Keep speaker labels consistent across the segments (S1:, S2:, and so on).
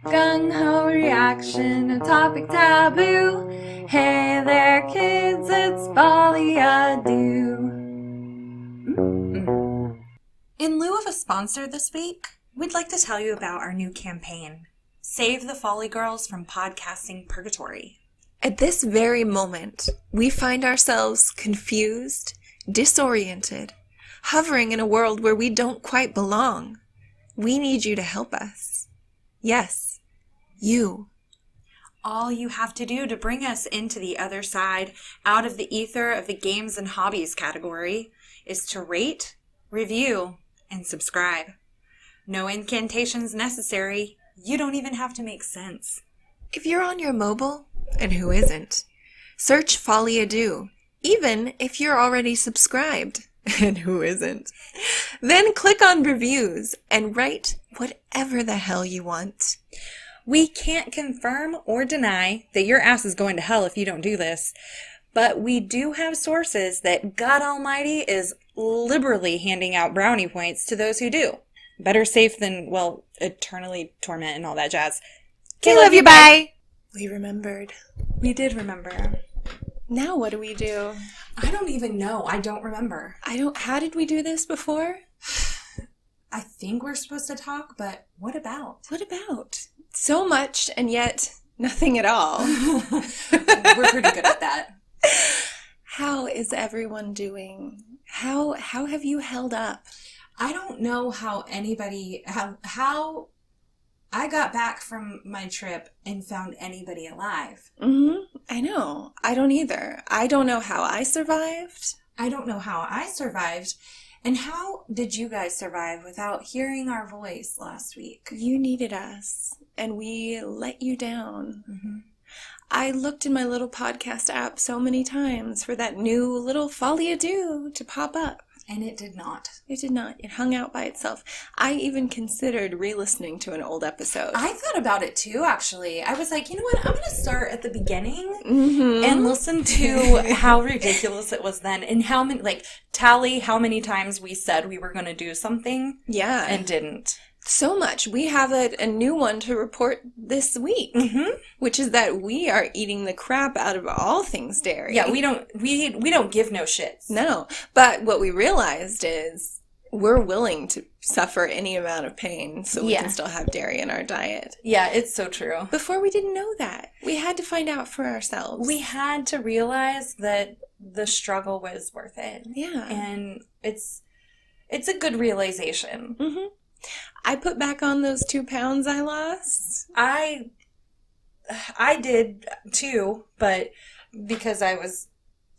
S1: Gung-ho reaction, a topic taboo. Hey there, kids, it's Folie.
S2: In lieu of a sponsor this week, we'd like to tell you about our new campaign, Save the Folie Girls from Podcasting Purgatory.
S3: At this very moment, we find ourselves confused, disoriented, hovering in a world where we don't quite belong. We need you to help us. Yes, you.
S2: All you have to do to bring us into the other side, out of the ether of the games and hobbies category, is to rate, review, and subscribe. No incantations necessary. You don't even have to make sense.
S3: If you're on your mobile, and who isn't, search Folie, even if you're already subscribed, and who isn't. Then click on reviews and write whatever the hell you want.
S2: We can't confirm or deny that your ass is going to hell if you don't do this, but we do have sources that God Almighty is liberally handing out brownie points to those who do. Better safe than, well, eternally torment and all that jazz.
S3: Okay, love you, bye! We remembered.
S2: We did remember.
S3: Now what do we do?
S2: I don't even know. I don't remember.
S3: How did we do this before?
S2: I think we're supposed to talk, but what about?
S3: What about? So much, and yet nothing at all.
S2: We're pretty good at that.
S3: How is everyone doing? How have you held up?
S2: I don't know how how I got back from my trip and found anybody alive.
S3: I know. I don't either. I don't know how I survived.
S2: I don't know how I survived. And how did you guys survive without hearing our voice last week?
S3: You needed us, and we let you down. I looked in my little podcast app so many times for that new little Folie to pop up.
S2: And it did not.
S3: It did not. It hung out by itself. I even considered re-listening to an old episode.
S2: I thought about it too, actually. I was like, you know what? I'm going to start at the beginning and listen to how ridiculous it was then and how many, tally how many times we said we were going to do something.
S3: Yeah.
S2: And didn't.
S3: So much. We have a new one to report this week, which is that we are eating the crap out of all things dairy.
S2: Yeah, we don't give no shits.
S3: No, but what we realized is we're willing to suffer any amount of pain so we can still have dairy in our diet.
S2: Yeah, it's so true.
S3: Before we didn't know that. We had to find out for ourselves.
S2: We had to realize that the struggle was worth it.
S3: Yeah.
S2: And it's a good realization.
S3: I put back on those 2 pounds I lost.
S2: I did too, but because I was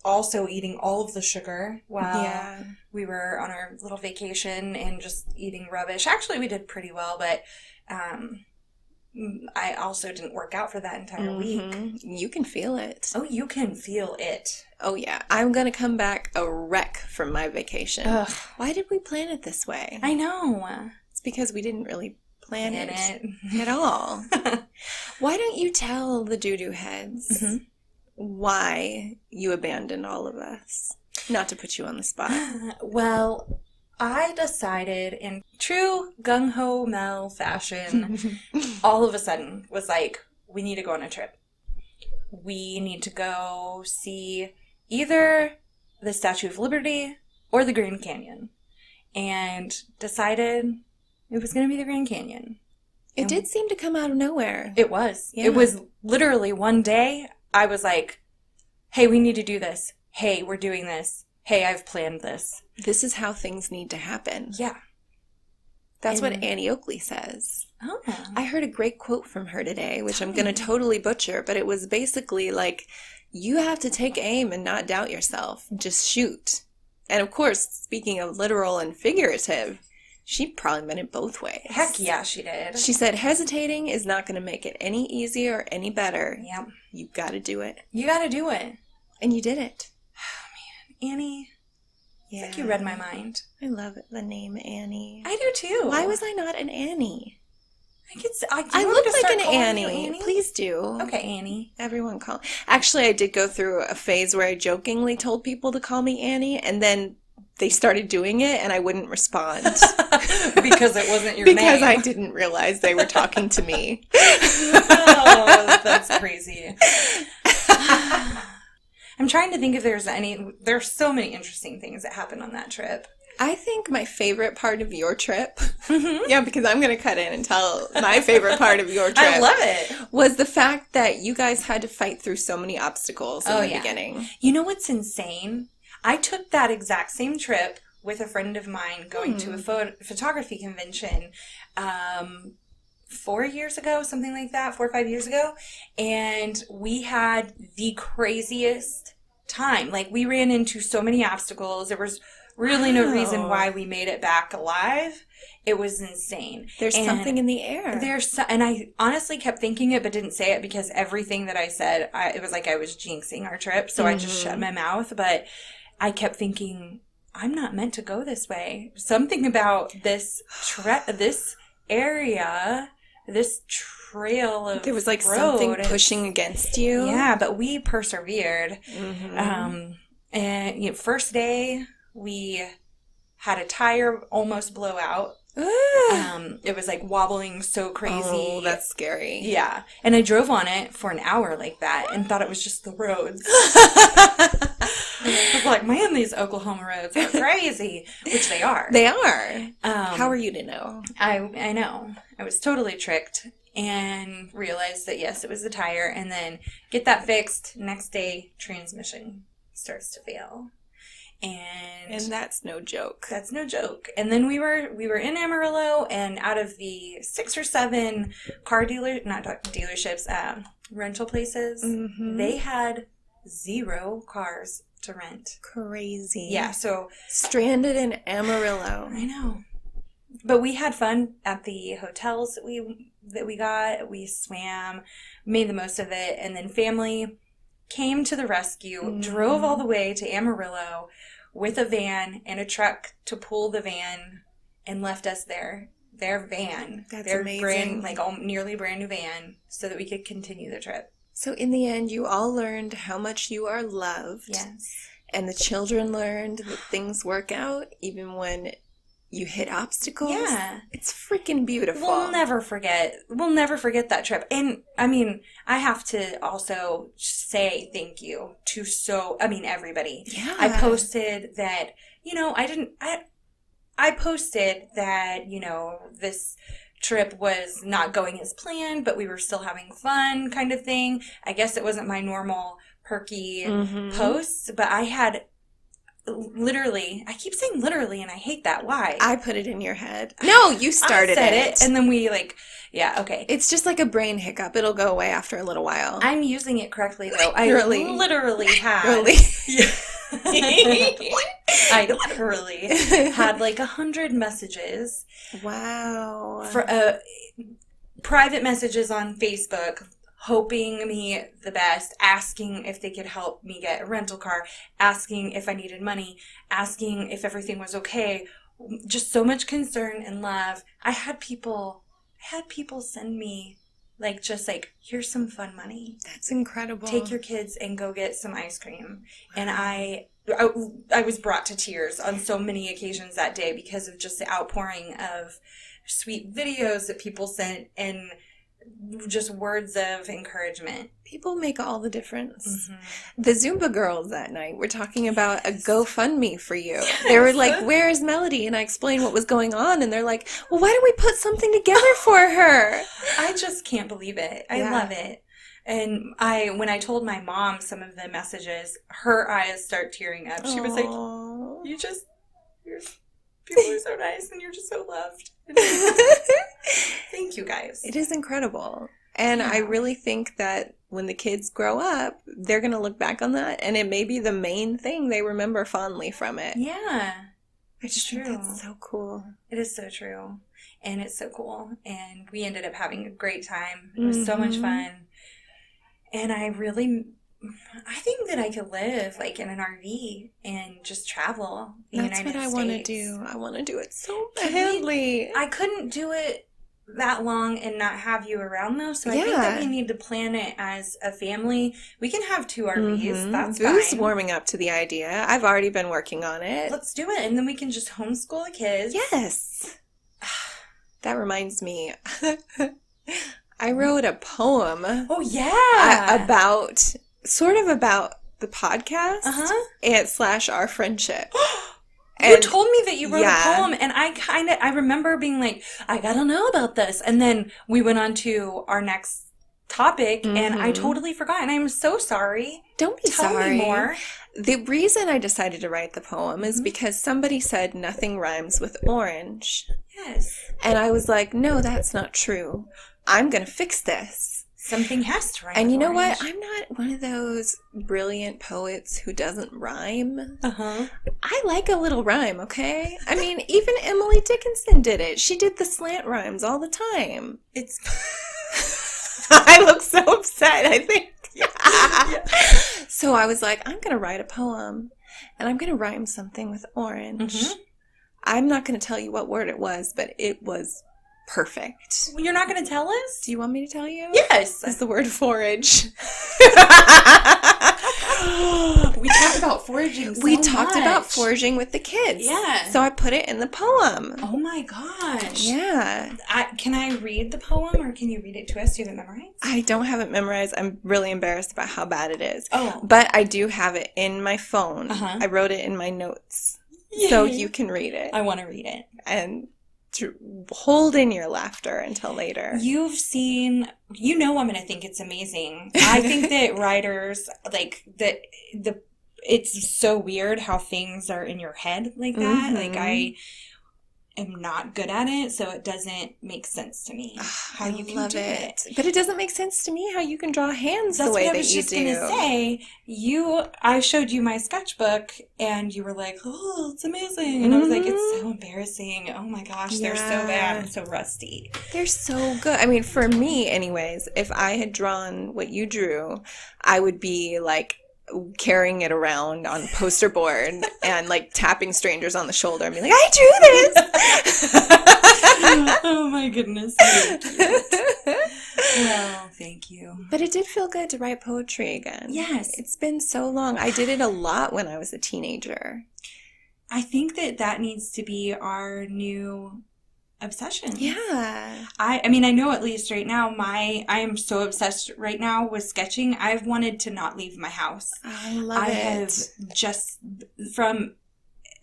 S2: also eating all of the sugar while we were on our little vacation and just eating rubbish. Actually, we did pretty well, but I also didn't work out for that entire week.
S3: You can feel it.
S2: Oh, you can feel it.
S3: Oh, yeah. I'm going to come back a wreck from my vacation.
S2: Ugh.
S3: Why did we plan it this way?
S2: I know.
S3: Because we didn't really plan it at all. Why don't you tell the doo-doo heads why you abandoned all of us? Not to put you on the spot.
S2: Well, I decided in true gung-ho Mel fashion, all of a sudden was like, we need to go on a trip. We need to go see either the Statue of Liberty or the Grand Canyon. And decided it was going to be the Grand Canyon.
S3: It did seem to come out of nowhere.
S2: It was.
S3: Yeah.
S2: It was literally one day I was like, hey, we need to do this. Hey, we're doing this. Hey, I've planned this.
S3: This is how things need to happen.
S2: Yeah.
S3: That's what Annie Oakley says.
S2: Oh.
S3: I heard a great quote from her today, which I'm going to totally butcher, but it was basically like, you have to take aim and not doubt yourself. Just shoot. And of course, speaking of literal and figurative, she probably meant it both ways.
S2: Heck yeah, she did.
S3: She said hesitating is not going to make it any easier or any better.
S2: Yep.
S3: You got to do it.
S2: You got to do it.
S3: And you did it.
S2: Oh, man. Annie.
S3: Yeah.
S2: I think you read my mind.
S3: I love the name Annie.
S2: I do too.
S3: Why was I not an Annie?
S2: I
S3: look like an Annie. Please do.
S2: Okay, Annie.
S3: Everyone Actually, I did go through a phase where I jokingly told people to call me Annie, and then they started doing it and I wouldn't respond.
S2: Because it wasn't your name.
S3: Because I didn't realize they were talking to me.
S2: Oh, that's crazy. I'm trying to think if there's so many interesting things that happened on that trip.
S3: I think my favorite part of your trip, yeah, because I'm going to cut in and tell my favorite part of your trip.
S2: I love it.
S3: Was the fact that you guys had to fight through so many obstacles in the beginning.
S2: You know what's insane? I took that exact same trip with a friend of mine going to a photography convention 4 years ago, something like that, 4 or 5 years ago. And we had the craziest time. Like, we ran into so many obstacles. There was really no reason why we made it back alive. It was insane.
S3: There's something in the air.
S2: And I honestly kept thinking it, but didn't say it because everything that I said, it was like I was jinxing our trip. So I just shut my mouth. But I kept thinking, I'm not meant to go this way. Something about this area, this trail of
S3: there was like
S2: road,
S3: something pushing against you.
S2: Yeah, but we persevered. And first day, we had a tire almost blow out. It was like wobbling so crazy.
S3: Oh, that's scary.
S2: Yeah. And I drove on it for an hour like that and thought it was just the roads. I was like, man, these Oklahoma roads are crazy. Which they are.
S3: They are. How are you to know?
S2: I know. I was totally tricked and realized that, yes, it was the tire. And then get that fixed. Next day, transmission starts to fail. And
S3: that's no joke.
S2: That's no joke. And then we were in Amarillo, and out of the 6 or 7 rental places, they had 0 cars to rent.
S3: Crazy.
S2: Yeah, so
S3: stranded in Amarillo.
S2: I know. But we had fun at the hotels that we got. We swam, made the most of it, and then family came to the rescue, drove all the way to Amarillo with a van and a truck to pull the van, and left us there. Their van.
S3: That's
S2: their
S3: amazing.
S2: Nearly brand new van, so that we could continue the trip.
S3: So in the end, you all learned how much you are loved.
S2: Yes.
S3: And the children learned that things work out even when you hit obstacles.
S2: Yeah.
S3: It's freaking beautiful.
S2: We'll never forget that trip. And, I mean, I have to also say thank you to everybody.
S3: Yeah.
S2: I posted that, I posted that, this trip was not going as planned, but we were still having fun kind of thing. I guess it wasn't my normal perky posts, but I had literally, I keep saying literally, and I hate that. Why?
S3: I put it in your head. No, you started
S2: it. And then we okay.
S3: It's just like a brain hiccup. It'll go away after a little while.
S2: I'm using it correctly, though.
S3: Really?
S2: I literally had.
S3: Really?
S2: I literally had 100 messages.
S3: Wow.
S2: For private messages on Facebook, hoping me the best, asking if they could help me get a rental car, asking if I needed money, asking if everything was okay. Just so much concern and love. I had people send me here's some fun money.
S3: That's incredible.
S2: Take your kids and go get some ice cream. Wow. And I was brought to tears on so many occasions that day because of just the outpouring of sweet videos that people sent and just words of encouragement.
S3: People make all the difference. The Zumba girls that night were talking about a GoFundMe for you. They were like, where is Melody? And I explained what was going on, and they're like, well, why don't we put something together for her?
S2: I just can't believe it. I love it. And when I told my mom some of the messages, her eyes start tearing up. She was like, people are so nice, and you're just so loved. Thank you, guys.
S3: It is incredible. And I really think that when the kids grow up, they're going to look back on that, and it may be the main thing they remember fondly from it.
S2: Yeah.
S3: It's true. That's so cool.
S2: It is so true. And it's so cool. And we ended up having a great time. It was so much fun. And I think that I could live in an RV and just travel the
S3: That's
S2: United
S3: what I
S2: States.
S3: want to do. I want to do it so badly.
S2: I couldn't do it that long and not have you around, though. So I think that we need to plan it as a family. We can have 2 RVs. That's
S3: Vu's
S2: fine.
S3: warming up to the idea. I've already been working on it.
S2: Let's do it. And then we can just homeschool the kids.
S3: Yes. That reminds me. I wrote a poem.
S2: Oh, yeah.
S3: About the podcast and / our friendship.
S2: You told me that you wrote a poem, and I remember being like, I gotta know about this. And then we went on to our next topic, and I totally forgot, and I'm so sorry.
S3: Don't be sorry.
S2: Tell me more.
S3: The reason I decided to write the poem is because somebody said nothing rhymes with orange.
S2: Yes.
S3: And I was like, no, that's not true. I'm going to fix this.
S2: Something has to rhyme.
S3: And you know what? I'm not one of those brilliant poets who doesn't rhyme. I like a little rhyme, okay? I mean, even Emily Dickinson did it. She did the slant rhymes all the time.
S2: It's...
S3: I look so upset, I think. Yeah. So I was like, I'm going to write a poem, and I'm going to rhyme something with orange. I'm not going to tell you what word it was, but it was perfect.
S2: You're not going to tell us?
S3: Do you want me to tell you?
S2: Yes.
S3: It's the word forage.
S2: We talked about foraging
S3: We talked about foraging with the kids.
S2: Yeah.
S3: So I put it in the poem.
S2: Oh my gosh.
S3: Yeah.
S2: Can I read the poem, or can you read it to us? Do you have it memorized?
S3: I don't have it memorized. I'm really embarrassed about how bad it is.
S2: Oh.
S3: But I do have it in my phone. I wrote it in my notes.
S2: Yay.
S3: So you can read it.
S2: I want to read it.
S3: And to hold in your laughter until later.
S2: You've seen, I'm going to think it's amazing. I think that writers, it's so weird how things are in your head like that. Like, I am not good at it, so it doesn't make sense to me how you can do it.
S3: But it doesn't make sense to me how you can draw hands the way that you do. That's what I was just
S2: going to say. I showed you my sketchbook, and you were like, oh, it's amazing. And I was like, it's so embarrassing. Oh my gosh, they're so bad and so rusty.
S3: They're so good. I mean, for me, anyways, if I had drawn what you drew, I would be like carrying it around on a poster board and like tapping strangers on the shoulder and being like, I drew this.
S2: Oh my goodness. Well, thank you.
S3: But it did feel good to write poetry again.
S2: Yes.
S3: It's been so long. I did it a lot when I was a teenager.
S2: I think that needs to be our new obsession.
S3: Yeah.
S2: I mean, I know at least right now, I am so obsessed right now with sketching. I've wanted to not leave my house.
S3: I love it.
S2: I have just, from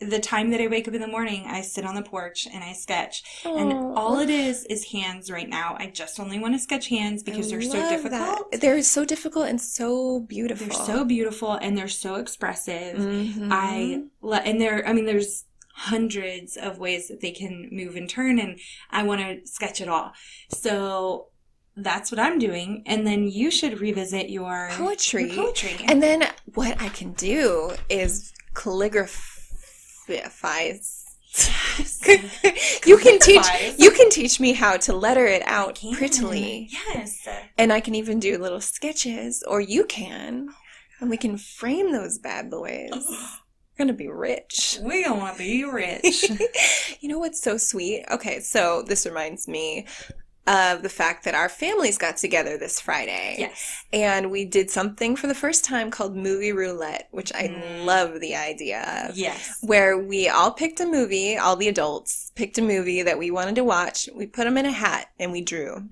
S2: the time that I wake up in the morning, I sit on the porch and I sketch. Oh. And all it is hands right now. I just only want to sketch hands because they're so difficult.
S3: They're so difficult and so beautiful.
S2: They're so beautiful and they're so expressive. There's hundreds of ways that they can move and turn, and I want to sketch it all. So that's what I'm doing. And then you should revisit your poetry.
S3: And then what I can do is calligraphize. You can teach me how to letter it out prettily.
S2: Yes.
S3: And I can even do little sketches, or you can, and we can frame those bad boys. We're going to be rich.
S2: We're going to be rich.
S3: You know what's so sweet? Okay, so this reminds me of the fact that our families got together this Friday.
S2: Yes.
S3: And we did something for the first time called movie roulette, which I love the idea of.
S2: Yes.
S3: Where we all picked a movie, all the adults picked a movie that we wanted to watch. We put them in a hat and we drew.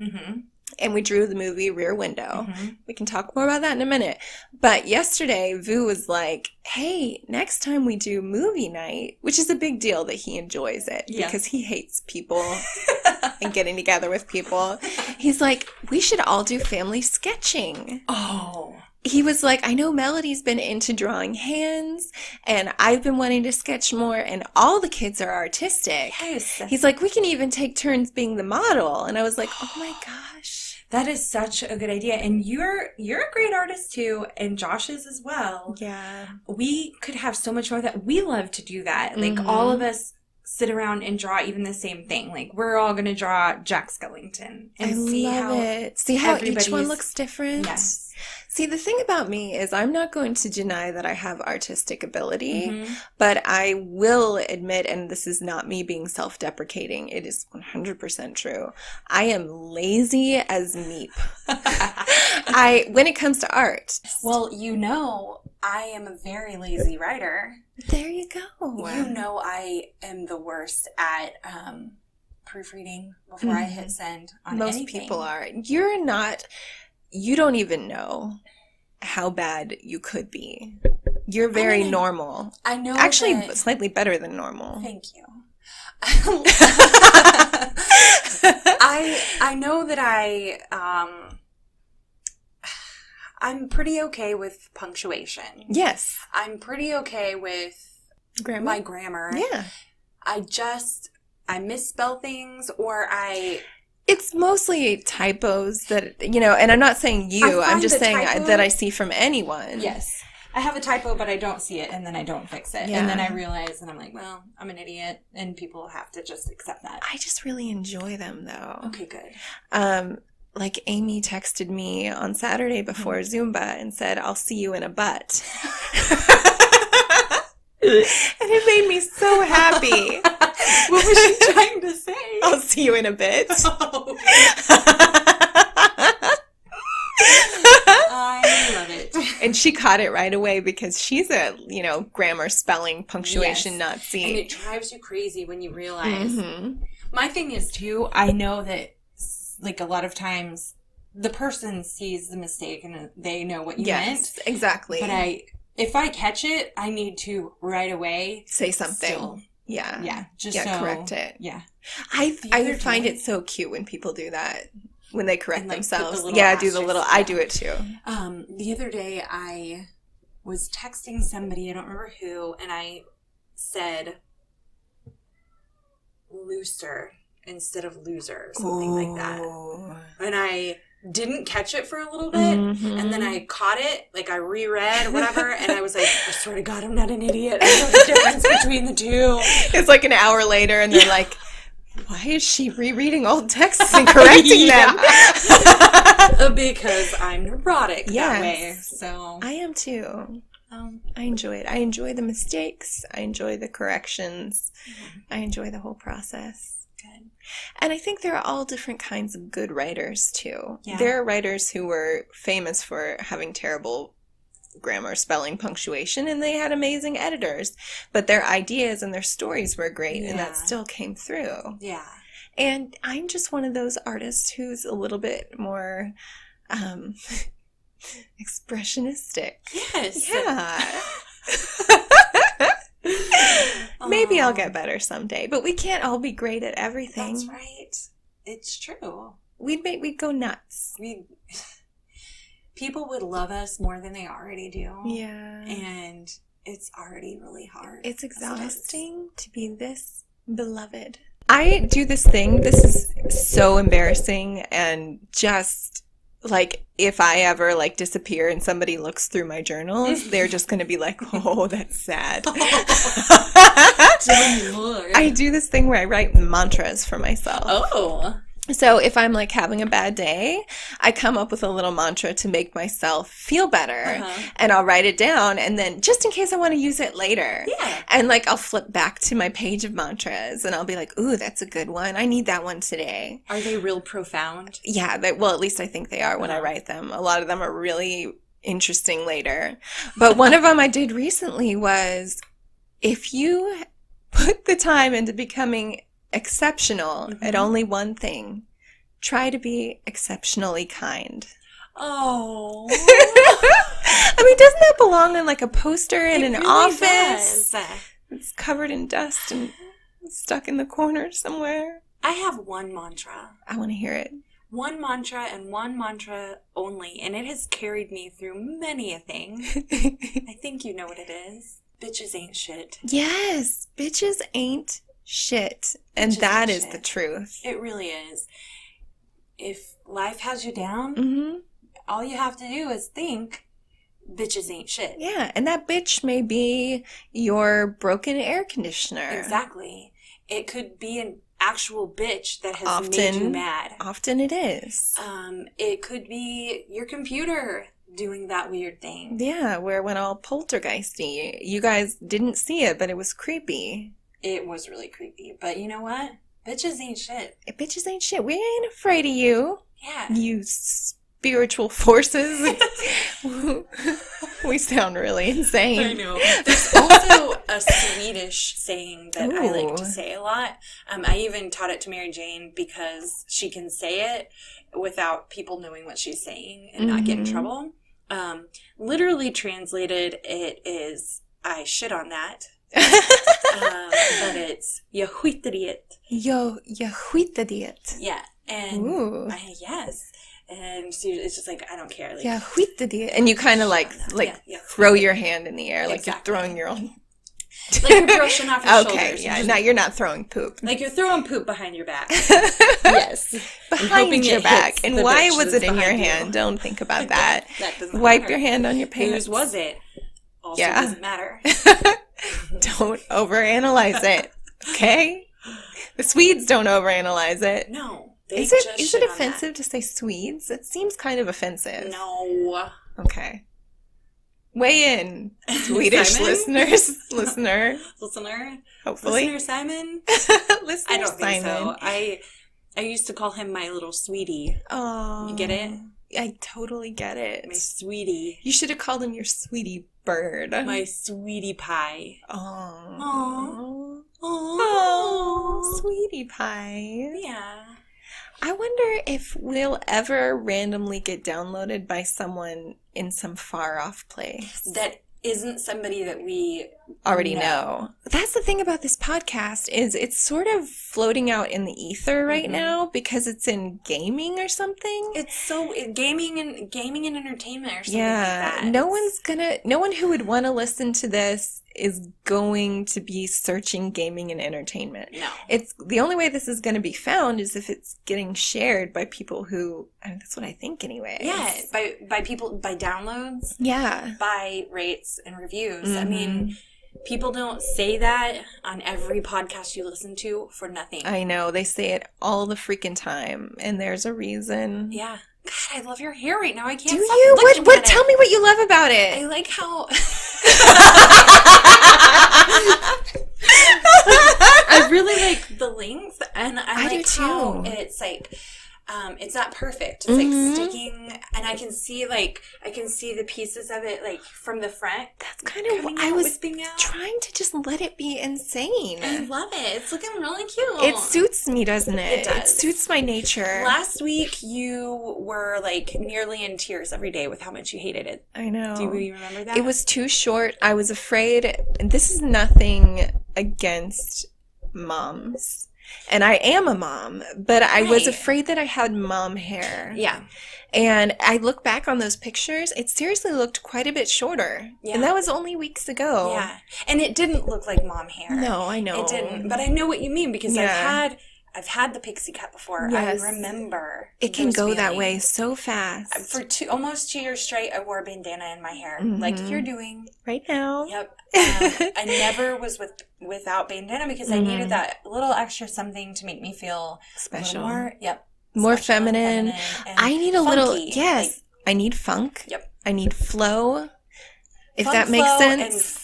S3: And we drew the movie Rear Window. We can talk more about that in a minute. But yesterday, Vu was like, hey, next time we do movie night, which is a big deal that he enjoys it because he hates people and getting together with people. He's like, we should all do family sketching.
S2: Oh.
S3: He was like, I know Melody's been into drawing hands, and I've been wanting to sketch more, and all the kids are artistic.
S2: Yes.
S3: He's like, we can even take turns being the model. And I was like, oh my gosh.
S2: That is such a good idea. And you're a great artist too, and Josh is as well.
S3: Yeah.
S2: We could have so much more of that. We love to do that. Like all of us sit around and draw even the same thing. Like we're all going to draw Jack Skellington and see how
S3: each one looks different.
S2: Yes.
S3: See, the thing about me is I'm not going to deny that I have artistic ability, but I will admit, and this is not me being self-deprecating, it is 100% true, I am lazy as meep. When it comes to art.
S2: Well, you know, I am a very lazy writer.
S3: There you go.
S2: You know I am the worst at proofreading before I hit send on
S3: Most
S2: anything.
S3: people are. You're not... You don't even know how bad you could be. You're very normal.
S2: I know.
S3: Actually,
S2: that,
S3: slightly better than normal.
S2: Thank you. I know that I'm pretty okay with punctuation.
S3: Yes.
S2: I'm pretty okay with my grammar.
S3: Yeah.
S2: I misspell things or
S3: It's mostly typos that, and I'm not saying you, I'm just saying that I see from anyone.
S2: Yes. I have a typo, but I don't see it, and then I don't fix it.
S3: Yeah.
S2: And then I realize, and I'm like, well, I'm an idiot, and people have to just accept that.
S3: I just really enjoy them, though.
S2: Okay, good.
S3: Like Amy texted me on Saturday before Zumba and said, I'll see you in a butt. And it made me so happy.
S2: What was she trying to say?
S3: I'll see you in a bit.
S2: Oh. I love it.
S3: And she caught it right away because she's a, grammar, spelling, punctuation Nazi.
S2: And it drives you crazy when you realize. My thing is, too, I know that, like, a lot of times the person sees the mistake and they know what you meant.
S3: Yes, exactly.
S2: But if I catch it, I need to right away
S3: say something.
S2: Still,
S3: yeah.
S2: Just
S3: correct it.
S2: Yeah.
S3: I find it so cute when people do that. When they correct themselves.
S2: Do
S3: the little, I do it too.
S2: The other day I was texting somebody, I don't remember who, and I said looser instead of loser, something like that. And I didn't catch it for a little bit, and then I caught it, like I reread, whatever, and I was like, I swear to God, I'm not an idiot. I know the difference between the two.
S3: It's like an hour later, and they're like, why is she rereading old texts and correcting them?
S2: Because I'm neurotic that way. So
S3: I am too. I enjoy it. I enjoy the mistakes. I enjoy the corrections. I enjoy the whole process.
S2: Good.
S3: And I think there are all different kinds of good writers too.
S2: Yeah.
S3: There are writers who were famous for having terrible grammar, spelling, punctuation, and they had amazing editors. But their ideas and their stories were great, and that still came through.
S2: Yeah.
S3: And I'm just one of those artists who's a little bit more expressionistic.
S2: Yes.
S3: Yeah. Maybe I'll get better someday, but we can't all be great at everything.
S2: That's right. It's true.
S3: We'd go nuts.
S2: People would love us more than they already do.
S3: Yeah.
S2: And it's already really hard.
S3: It's exhausting to be this beloved. I do this thing. This is so embarrassing, and just like if I ever like disappear and somebody looks through my journals, they're just going to be like, "Oh, that's sad."
S2: Tell me more.
S3: I do this thing where I write mantras for myself.
S2: Oh.
S3: So if I'm like having a bad day, I come up with a little mantra to make myself feel better, and I'll write it down, and then just in case I want to use it later.
S2: Yeah.
S3: And like I'll flip back to my page of mantras, and I'll be like, ooh, that's a good one. I need that one today.
S2: Are they real profound?
S3: Yeah, well, at least I think they are when I write them. A lot of them are really interesting later. But one of them I did recently was, if you put the time into becoming exceptional at only one thing, try to be exceptionally kind.
S2: Oh.
S3: I mean, doesn't that belong on like a poster in an
S2: really
S3: office?
S2: Does.
S3: It's covered in dust and stuck in the corner somewhere.
S2: I have one mantra.
S3: I want to hear it.
S2: One mantra and one mantra only, and it has carried me through many a thing. I think you know what it is. Bitches ain't shit.
S3: Yes, bitches ain't shit. And that is the truth.
S2: It really is. If life has you down, all you have to do is think, bitches ain't shit.
S3: Yeah, and that bitch may be your broken air conditioner.
S2: Exactly. It could be an actual bitch that has made you mad.
S3: Often it is.
S2: It could be your computer doing that weird thing.
S3: Yeah, where it went all poltergeisty. You guys didn't see it, but it was creepy.
S2: It was really creepy. But you know what? Bitches ain't shit.
S3: Bitches ain't shit. We ain't afraid of you.
S2: Yeah.
S3: You spiritual forces. We sound really insane.
S2: I know. There's also a Swedish saying that I like to
S3: Ooh.
S2: say a lot. I even taught it to Mary Jane because she can say it without people knowing what she's saying and not get in trouble. Literally translated, it is, I shit on that. But it's, jag skiter i det.
S3: Jag skiter i det.
S2: Yeah. And
S3: Ooh.
S2: yes. And it's just like, I don't care. Like,
S3: Jag skiter i det. And you kind of like
S2: yeah.
S3: throw your hand in the air, like
S2: Exactly.
S3: you're throwing your own.
S2: Like you're brushing off your
S3: Okay,
S2: shoulders.
S3: yeah. Now you're not throwing poop.
S2: Like you're throwing poop behind your back. Yes.
S3: Behind your back. And why was it in your
S2: behind you.
S3: hand? Don't think about that.
S2: That doesn't
S3: Wipe
S2: matter.
S3: your hand on your pants.
S2: Whose was it? Also
S3: Yeah.
S2: doesn't matter.
S3: Don't overanalyze it. Okay? The Swedes don't overanalyze it.
S2: No.
S3: Is it offensive to say Swedes? It seems kind of offensive.
S2: No.
S3: Okay. Weigh in, Swedish
S2: Simon?
S3: listener, hopefully.
S2: Listener Simon?
S3: Listener
S2: I don't think so.
S3: Simon.
S2: I used to call him my little sweetie.
S3: Oh,
S2: You get it?
S3: I totally get it.
S2: My sweetie.
S3: You should have called him your sweetie bird.
S2: My sweetie pie.
S3: Oh.
S2: Aw.
S3: Oh, sweetie pie.
S2: Yeah.
S3: I wonder if we'll ever randomly get downloaded by someone in some far off place.
S2: That isn't somebody that we
S3: Already know. That's the thing about this podcast is it's sort of floating out in the ether right now because it's in gaming or something.
S2: It's so gaming and entertainment or something
S3: Yeah,
S2: like that.
S3: no one who would want to listen to this is going to be searching gaming and entertainment.
S2: No.
S3: It's the only way this is going to be found is if it's getting shared by people who, I mean, that's what I think anyway.
S2: Yeah, by people, by downloads,
S3: Yeah.
S2: by rates and reviews. I mean, people don't say that on every podcast you listen to for nothing.
S3: I know. They say it all the freaking time, and there's a reason.
S2: Yeah. God, I love your hair right now. I can't
S3: Do
S2: stop
S3: you?
S2: looking
S3: What?
S2: at
S3: Tell
S2: it.
S3: me what you love about it.
S2: I like how I really like the length, and I
S3: do
S2: like how
S3: too.
S2: it's like it's not perfect. It's like sticking, and I can see the pieces of it like from the front.
S3: That's kind of what
S2: coming
S3: I
S2: out,
S3: was
S2: wisping out.
S3: trying to just let it be insane.
S2: I love it. It's looking really cute.
S3: It suits me, doesn't it?
S2: It does.
S3: It suits my nature.
S2: Last week you were like nearly in tears every day with how much you hated it.
S3: I know.
S2: Do you remember that?
S3: It was too short. I was afraid. And this is nothing against moms. And I am a mom, but I was
S2: Right.
S3: afraid that I had mom hair.
S2: Yeah.
S3: And I look back on those pictures, it seriously looked quite a bit shorter.
S2: Yeah.
S3: And that was only weeks ago.
S2: Yeah. And it didn't look like mom hair.
S3: No, I know.
S2: It didn't. But I know what you mean because
S3: Yeah.
S2: I've had the pixie cut before.
S3: Yes.
S2: I remember.
S3: It can
S2: those
S3: go that way
S2: feelings.
S3: so fast.
S2: For almost 2 years straight, I wore a bandana in my hair, like you're doing.
S3: Right now.
S2: Yep. I never was without bandana because I needed that little extra something to make me feel
S3: Special.
S2: more. Yep.
S3: More
S2: special and
S3: feminine.
S2: and
S3: I need a little,
S2: funky.
S3: yes.
S2: Like,
S3: I need funk.
S2: Yep.
S3: I need flow. If
S2: fun
S3: that makes
S2: flow
S3: sense.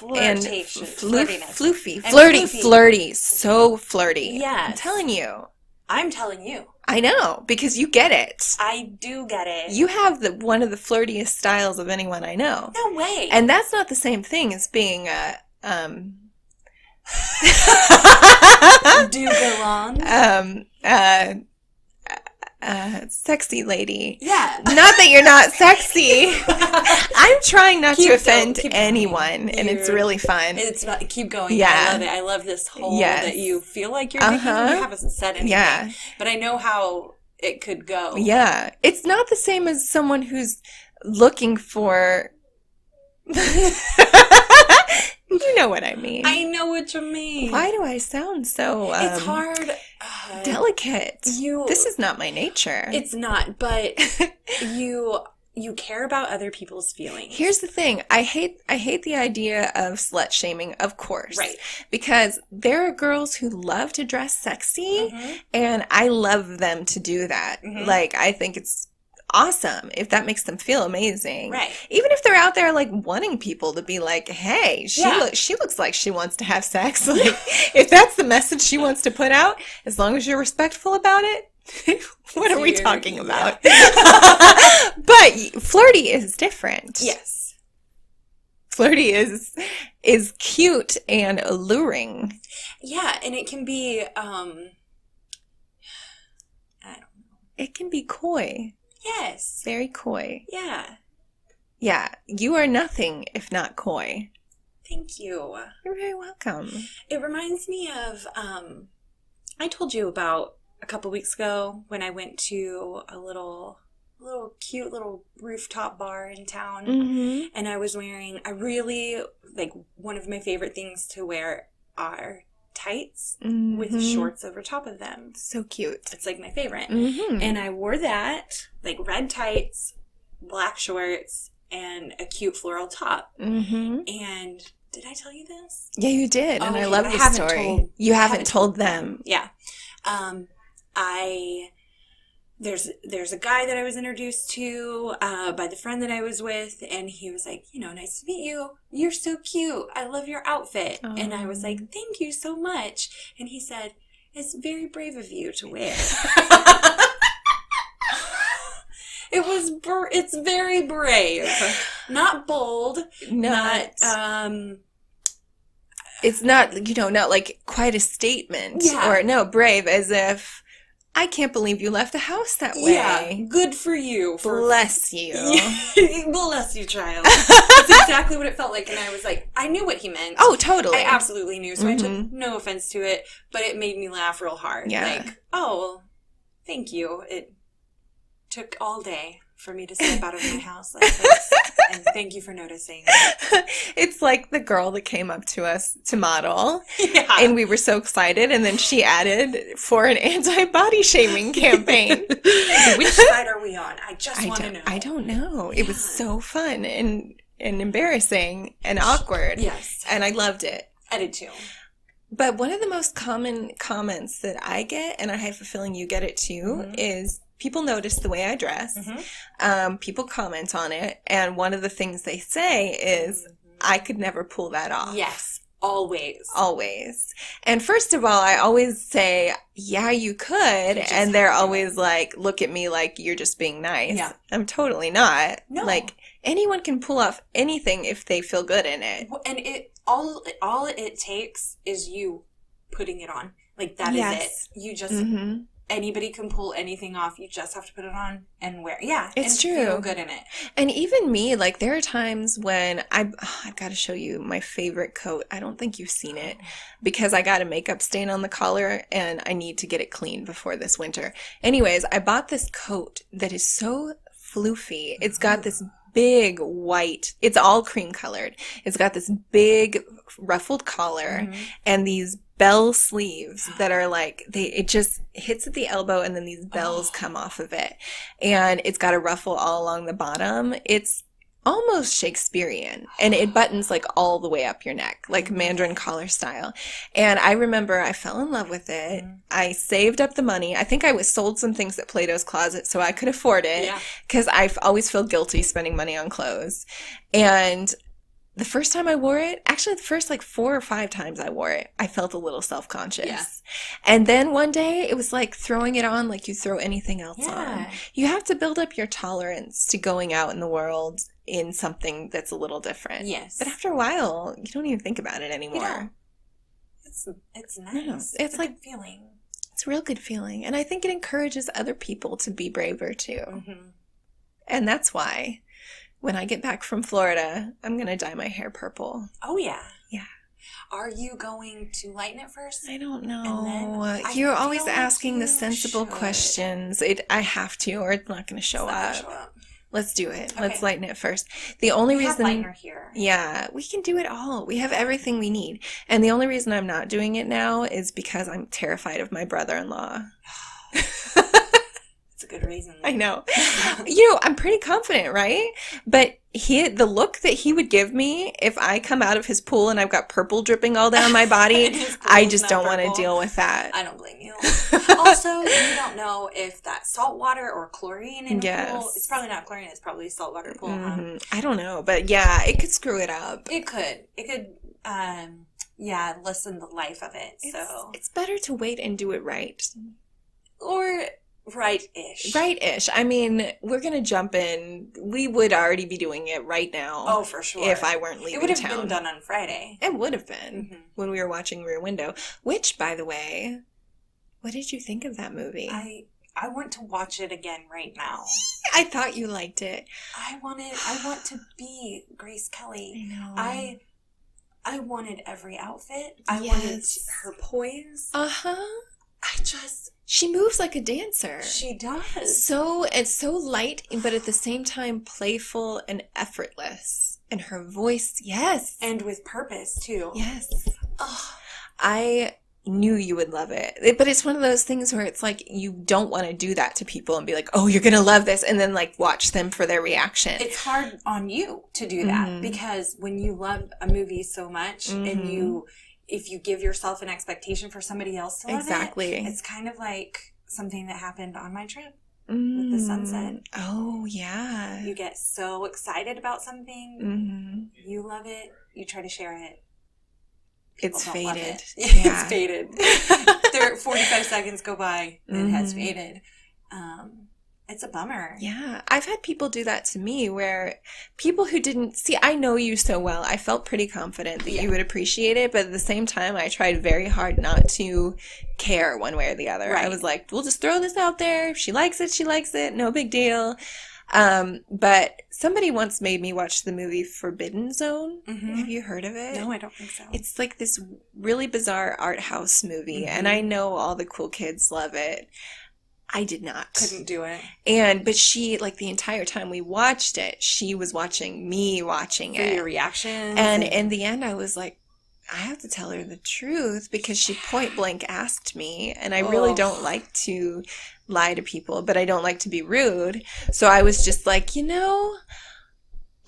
S2: And
S3: And
S2: flirtation.
S3: floofy.
S2: And
S3: Flirty.
S2: floofy.
S3: Flirty. So flirty.
S2: Yes.
S3: I'm telling you.
S2: I'm telling you.
S3: I know, because you get it.
S2: I do get it.
S3: You have one of the flirtiest styles of anyone I know.
S2: No way.
S3: And that's not the same thing as being a
S2: do go on.
S3: Sexy lady.
S2: Yeah.
S3: Not that you're not sexy. I'm trying not to
S2: Keep
S3: offend
S2: going.
S3: anyone, and it's
S2: You're-
S3: really fun.
S2: It's not. Keep going.
S3: Yeah.
S2: I love it. I love this hole
S3: Yes.
S2: that you feel like you're digging. You haven't said anything.
S3: Yeah.
S2: But I know how it could go.
S3: Yeah. It's not the same as someone who's looking for... You know what I mean.
S2: I know what you mean.
S3: Why do I sound so
S2: It's hard.
S3: delicate?
S2: You.
S3: This is not my nature.
S2: It's not, but you care about other people's feelings.
S3: Here's the thing. I hate the idea of slut shaming, of course.
S2: Right.
S3: Because there are girls who love to dress sexy, and I love them to do that. Like, I think it's awesome if that makes them feel amazing.
S2: Right.
S3: Even if they're out there like wanting people to be like, hey, she
S2: Yeah.
S3: she looks like she wants to have sex. Like, if that's the message she wants to put out, as long as you're respectful about it, what are we talking about? But flirty is different.
S2: Yes.
S3: Flirty is cute and alluring.
S2: Yeah, and it can be, I don't know.
S3: It can be coy.
S2: Yes.
S3: Very coy.
S2: Yeah.
S3: Yeah, you are nothing if not coy.
S2: Thank you.
S3: You're very welcome.
S2: It reminds me of, I told you about a couple weeks ago when I went to a little cute little rooftop bar in town,
S3: Mm-hmm.
S2: and I was wearing, one of my favorite things to wear are tights with shorts over top of them.
S3: So cute.
S2: It's like my favorite.
S3: Mm-hmm.
S2: And I wore that, like red tights, black shorts, and a cute floral top.
S3: Mm-hmm.
S2: And did I tell you this?
S3: Yeah, you did, and I
S2: Okay,
S3: love
S2: I
S3: the
S2: haven't
S3: story. You haven't told them.
S2: Yeah. There's a guy that I was introduced to by the friend that I was with, and he was like, nice to meet you. You're so cute. I love your outfit.
S3: Oh.
S2: And I was like, thank you so much. And he said, it's very brave of you to wear. It's very brave. Not bold. Not
S3: it's not, not like quite a statement.
S2: Yeah.
S3: Or no, brave, as if, I can't believe you left the house that way.
S2: Yeah, good for you.
S3: Bless you.
S2: Bless you, child. That's exactly what it felt like. And I was like, I knew what he meant.
S3: Oh, totally.
S2: I absolutely knew. So I took no offense to it, but it made me laugh real hard.
S3: Yeah.
S2: Like, oh, well, thank you. It took all day for me to step out of my house like this. And thank you for noticing.
S3: It's like the girl that came up to us to model.
S2: Yeah.
S3: And we were so excited. And then she added for an anti-body shaming campaign.
S2: Which side are we on? I just want to know.
S3: I don't know.
S2: Yeah.
S3: It was so fun and embarrassing and awkward.
S2: Yes.
S3: And I loved it.
S2: I did too.
S3: But one of the most common comments that I get, and I have a feeling you get it too, is people notice the way I dress. People comment on it. And one of the things they say is, I could never pull that off.
S2: Yes. Always.
S3: Always. And first of all, I always say, yeah, you could. And they're always like, look at me like you're just being nice.
S2: Yeah.
S3: I'm totally not.
S2: No.
S3: Like, anyone can pull off anything if they feel good in it.
S2: And all it takes is you putting it on. Like, that is it. You just, anybody can pull anything off. You just have to put it on and wear. Yeah.
S3: It's true.
S2: Feel good in it.
S3: And even me, like, there are times when I've got to show you my favorite coat. I don't think you've seen it because I got a makeup stain on the collar and I need to get it clean before this winter. Anyways, I bought this coat that is so floofy. It's got this big white, it's all cream colored. It's got this big ruffled collar and these bell sleeves that are like, it just hits at the elbow and then these bells come off of it. And it's got a ruffle all along the bottom. It's almost Shakespearean, and it buttons like all the way up your neck, like Mandarin collar style. And I remember I fell in love with it. I saved up the money. I think I sold some things at Plato's Closet so I could afford it because I always feel guilty spending money on clothes. And the first time I wore it, actually the first like 4 or 5 times I wore it, I felt a little self-conscious.
S2: Yeah.
S3: And then one day it was like throwing it on like you throw anything else on. You have to build up your tolerance to going out in the world in something that's a little different.
S2: Yes.
S3: But after a while, you don't even think about it anymore.
S2: It's nice.
S3: It's
S2: a
S3: like
S2: good feeling.
S3: It's a real good feeling. And I think it encourages other people to be braver too. And that's why when I get back from Florida, I'm going to dye my hair purple.
S2: Oh, yeah.
S3: Yeah.
S2: Are you going to lighten it first?
S3: I don't know.
S2: And then
S3: You're
S2: I
S3: always
S2: feel like
S3: asking the
S2: you
S3: sensible
S2: should.
S3: questions. I have to, or it's not going to show
S2: It's not
S3: up.
S2: gonna show up.
S3: Let's do it.
S2: Okay.
S3: Let's lighten it first. The only
S2: We have
S3: reason...
S2: lightener here.
S3: Yeah, we can do it all. We have everything we need. And the only reason I'm not doing it now is because I'm terrified of my brother-in-law.
S2: It's a good reason.
S3: I know. I'm pretty confident, right? But the look that he would give me if I come out of his pool and I've got purple dripping all down my body, I just don't want to deal with that.
S2: I don't blame you. Also, you don't know if that's salt water or chlorine in a pool. It's probably not chlorine. It's probably saltwater pool.
S3: I don't know, but yeah, it could screw it up.
S2: It could. Lessen the life of it.
S3: It's better to wait and do it right.
S2: Or right-ish.
S3: Right-ish. I mean, we're going to jump in. We would already be doing it right now.
S2: Oh, for sure.
S3: If I weren't leaving town.
S2: It would have been done on Friday.
S3: It would have been when we were watching Rear Window. Which, by the way, what did you think of that movie?
S2: I want to watch it again right now.
S3: I thought you liked it. I
S2: want to be Grace Kelly.
S3: I know.
S2: I wanted every outfit. I wanted her poise.
S3: She moves like a dancer.
S2: She does.
S3: It's so light, but at the same time playful and effortless. And her voice, yes.
S2: And with purpose, too.
S3: Yes. Oh, I knew you would love it. But it's one of those things where it's like you don't want to do that to people and be like, oh, you're going to love this, and then like watch them for their reaction.
S2: It's hard on you to do that because when you love a movie so much and if you give yourself an expectation for somebody else to love it, it's kind of like something that happened on my trip with the sunset.
S3: Oh, yeah.
S2: You get so excited about something. You love it. You try to share it.
S3: It's faded.
S2: It's faded. 45 seconds go by and it has faded. It's a bummer.
S3: Yeah. I've had people do that to me where people who didn't see, I know you so well. I felt pretty confident that you would appreciate it. But at the same time, I tried very hard not to care one way or the other. Right. I was like, we'll just throw this out there. If she likes it, she likes it. No big deal. But somebody once made me watch the movie Forbidden Zone. Have you heard of it?
S2: No, I don't think so.
S3: It's like this really bizarre art house movie. And I know all the cool kids love it. I did not.
S2: Couldn't do it.
S3: But she, like the entire time we watched it, she was watching me watching it.
S2: For your reactions.
S3: And in the end, I was like, I have to tell her the truth because she point blank asked me. And I really don't like to lie to people, but I don't like to be rude. So I was just like, it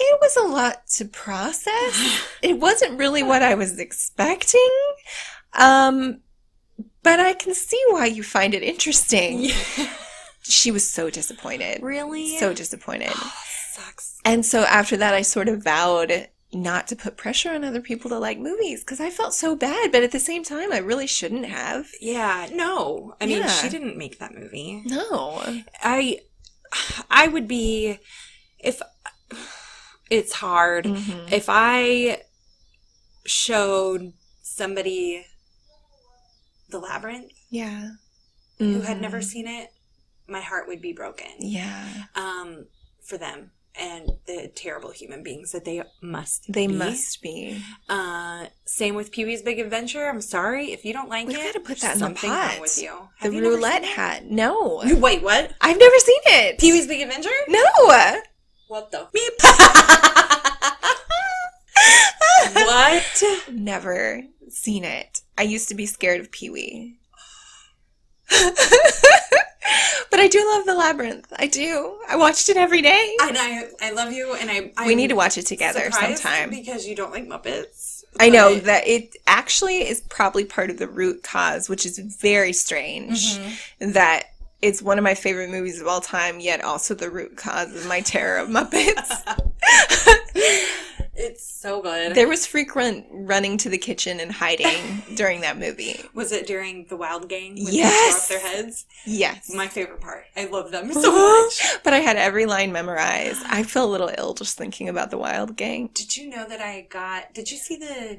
S3: was a lot to process. It wasn't really what I was expecting. But I can see why you find it interesting. Yeah. She was so disappointed.
S2: Really?
S3: So disappointed.
S2: Oh, sucks.
S3: And so after that, I sort of vowed not to put pressure on other people to like movies because I felt so bad. But at the same time, I really shouldn't have.
S2: Yeah, no. I mean, she didn't make that movie.
S3: No.
S2: I would be, if it's hard, if I showed somebody The Labyrinth, who had never seen it, my heart would be broken.
S3: Yeah.
S2: For them and the terrible human beings that they must be. Same with Pee-wee's Big Adventure. I'm sorry if you don't like
S3: We've
S2: it.
S3: We've got to put that in the pot.
S2: Something wrong with you.
S3: The roulette hat. No.
S2: Wait, what?
S3: I've never seen it.
S2: Pee-wee's Big Adventure?
S3: No.
S2: What the? What?
S3: Never seen it. I used to be scared of Pee-wee. But I do love The Labyrinth. I do. I watched it every day.
S2: And I love you, and
S3: we need to watch it together sometime.
S2: Because you don't like Muppets.
S3: I know that it actually is probably part of the root cause, which is very strange. That it's one of my favorite movies of all time, yet also the root cause of my terror of Muppets.
S2: It's so good.
S3: There was frequent running to the kitchen and hiding during that movie.
S2: Was it during the Wild Gang? When
S3: Yes.
S2: they throw off their heads?
S3: Yes.
S2: My favorite part. I love them so much.
S3: But I had every line memorized. I feel a little ill just thinking about the Wild Gang.
S2: Did you know that did you see the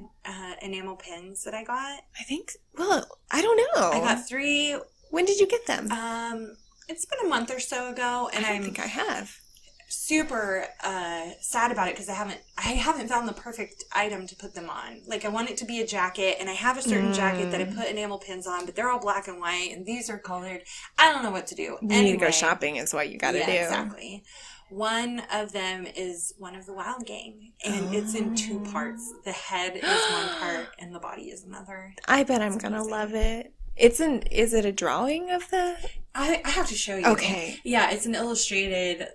S2: enamel pins that I got?
S3: I don't know.
S2: I got 3.
S3: When did you get them?
S2: It's been a month or so ago, and
S3: I think I have.
S2: Super sad about it because I haven't found the perfect item to put them on. Like, I want it to be a jacket, and I have a certain jacket that I put enamel pins on, but they're all black and white, and these are colored. I don't know what to do.
S3: You need to go shopping is what you got to do.
S2: Exactly. One of them is one of the Wild Gang, and it's in 2 parts. The head is one part, and the body is another.
S3: I bet I'm going to love it. Is it a drawing of the...
S2: I have to show you.
S3: Okay.
S2: Yeah, it's an illustrated,